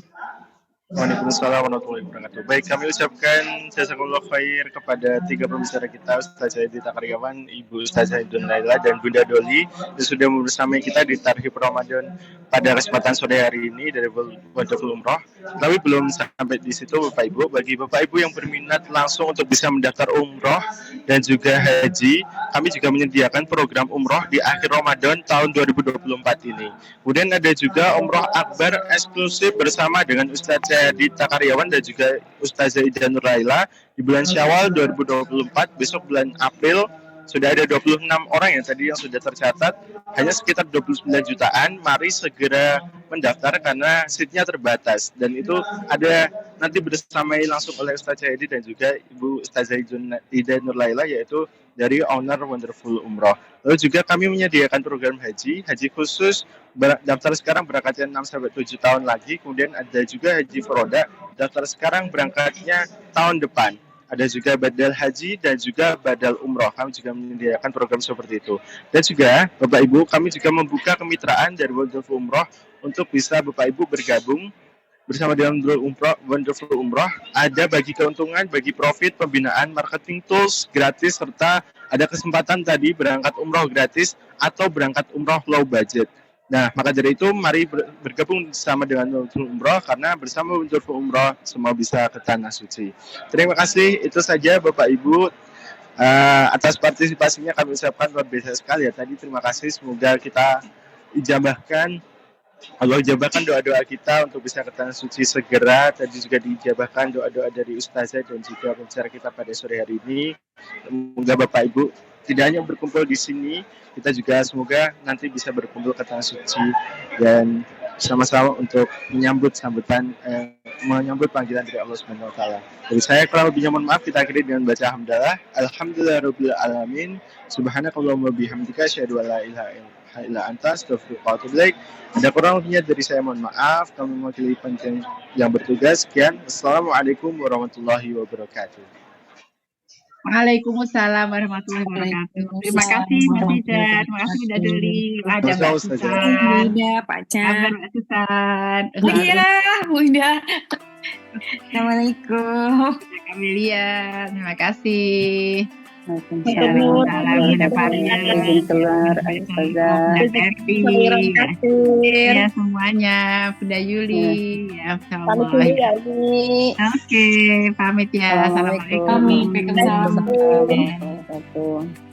Waalaikumsalam warahmatullahi wabarakatuh. Baik, kami ucapkan jazakallah khair kepada 3 pembicara kita, Ustazah Dita Karyawan, Ibu Ustazah Zaidun Raila, dan Bunda Doli yang sudah bersama kita di Tarhib Ramadan pada kesempatan sore hari ini dari Wonderful Umroh. Tapi belum sampai di situ Bapak Ibu, bagi Bapak Ibu yang berminat langsung untuk bisa mendaftar umroh dan juga haji, kami juga menyediakan program umroh di akhir Ramadan tahun 2024 ini. Kemudian ada juga umroh akbar eksklusif bersama dengan Ustazah Dita Karyawan dan juga Ustazah Zaidun Raila di bulan Syawal 2024. Besok bulan April sudah ada 26 orang yang tadi yang sudah tercatat, hanya sekitar 29 jutaan. Mari segera mendaftar karena seatnya terbatas, dan itu ada nanti bersamai langsung oleh Ustazah Edi dan juga Ibu Ustazah Zaidun Raila, yaitu dari owner Wonderful Umroh. Lalu juga kami menyediakan program haji khusus, daftar sekarang berangkatnya 6-7 tahun lagi. Kemudian ada juga haji Furoda, daftar sekarang berangkatnya tahun depan. ada juga badal haji dan juga badal umroh. Kami juga menyediakan program seperti itu. Dan juga Bapak Ibu, kami juga membuka kemitraan dari Wonderful Umroh untuk bisa Bapak Ibu bergabung bersama dengan Wonderful Umroh. Ada bagi keuntungan, bagi profit, pembinaan, marketing tools gratis, serta ada kesempatan tadi berangkat umroh gratis atau berangkat umroh low budget. Nah, maka dari itu mari bergabung bersama dengan Wonderful Umroh, karena bersama Wonderful Umroh semua bisa ke Tanah Suci. Terima kasih, itu saja Bapak Ibu. Atas partisipasinya kami ucapkan luar biasa sekali ya tadi. Terima kasih, semoga kita ijabahkan, Allah ijabahkan doa-doa kita untuk bisa ke Tanah Suci segera. Tadi juga diijabahkan doa-doa dari Ustazah dan juga pembicara kita pada sore hari ini. Semoga Bapak Ibu tidak hanya berkumpul di sini, kita juga semoga nanti bisa berkumpul ke Tanah Suci dan sama-sama untuk menyambut panggilan dari Allah Subhanahu wa taala. Dari saya kurang lebihnya mohon maaf, kita akhiri dengan baca hamdalah. Alhamdulillahirabbil alamin. Subhanakallahumma bihamdika asyhadu an la ilaha illa anta astaghfiruka wa atubu ilaik. Ada kurang lebihnya dari saya mohon maaf. Kami mewakili panitia yang bertugas. Sekian. Assalamualaikum warahmatullahi wabarakatuh. Waalaikumsalam warahmatullahi wabarakatuh. Terima kasih Mas Idan, terima kasih Bunda Deli, ada Mbak Susan, Bunda, Pak Chan. ada Mbak Susan, Oh iya, Bunda. Assalamualaikum. ada Kamelia, terima kasih. Waalaikumsalam. Ada Faria, Ustazah. Mbak Evi, ya semuanya, Bunda Yuli, ya Pamit dulu Allah. ya, Umi. Oke, pamit ya. Assalamualaikum. Waalaikumsalam. Waalaikumsalam.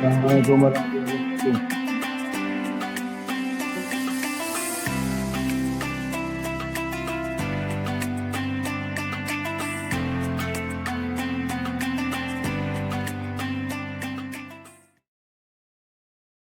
Assalamualaikum warahmatullahi wabarakatuh.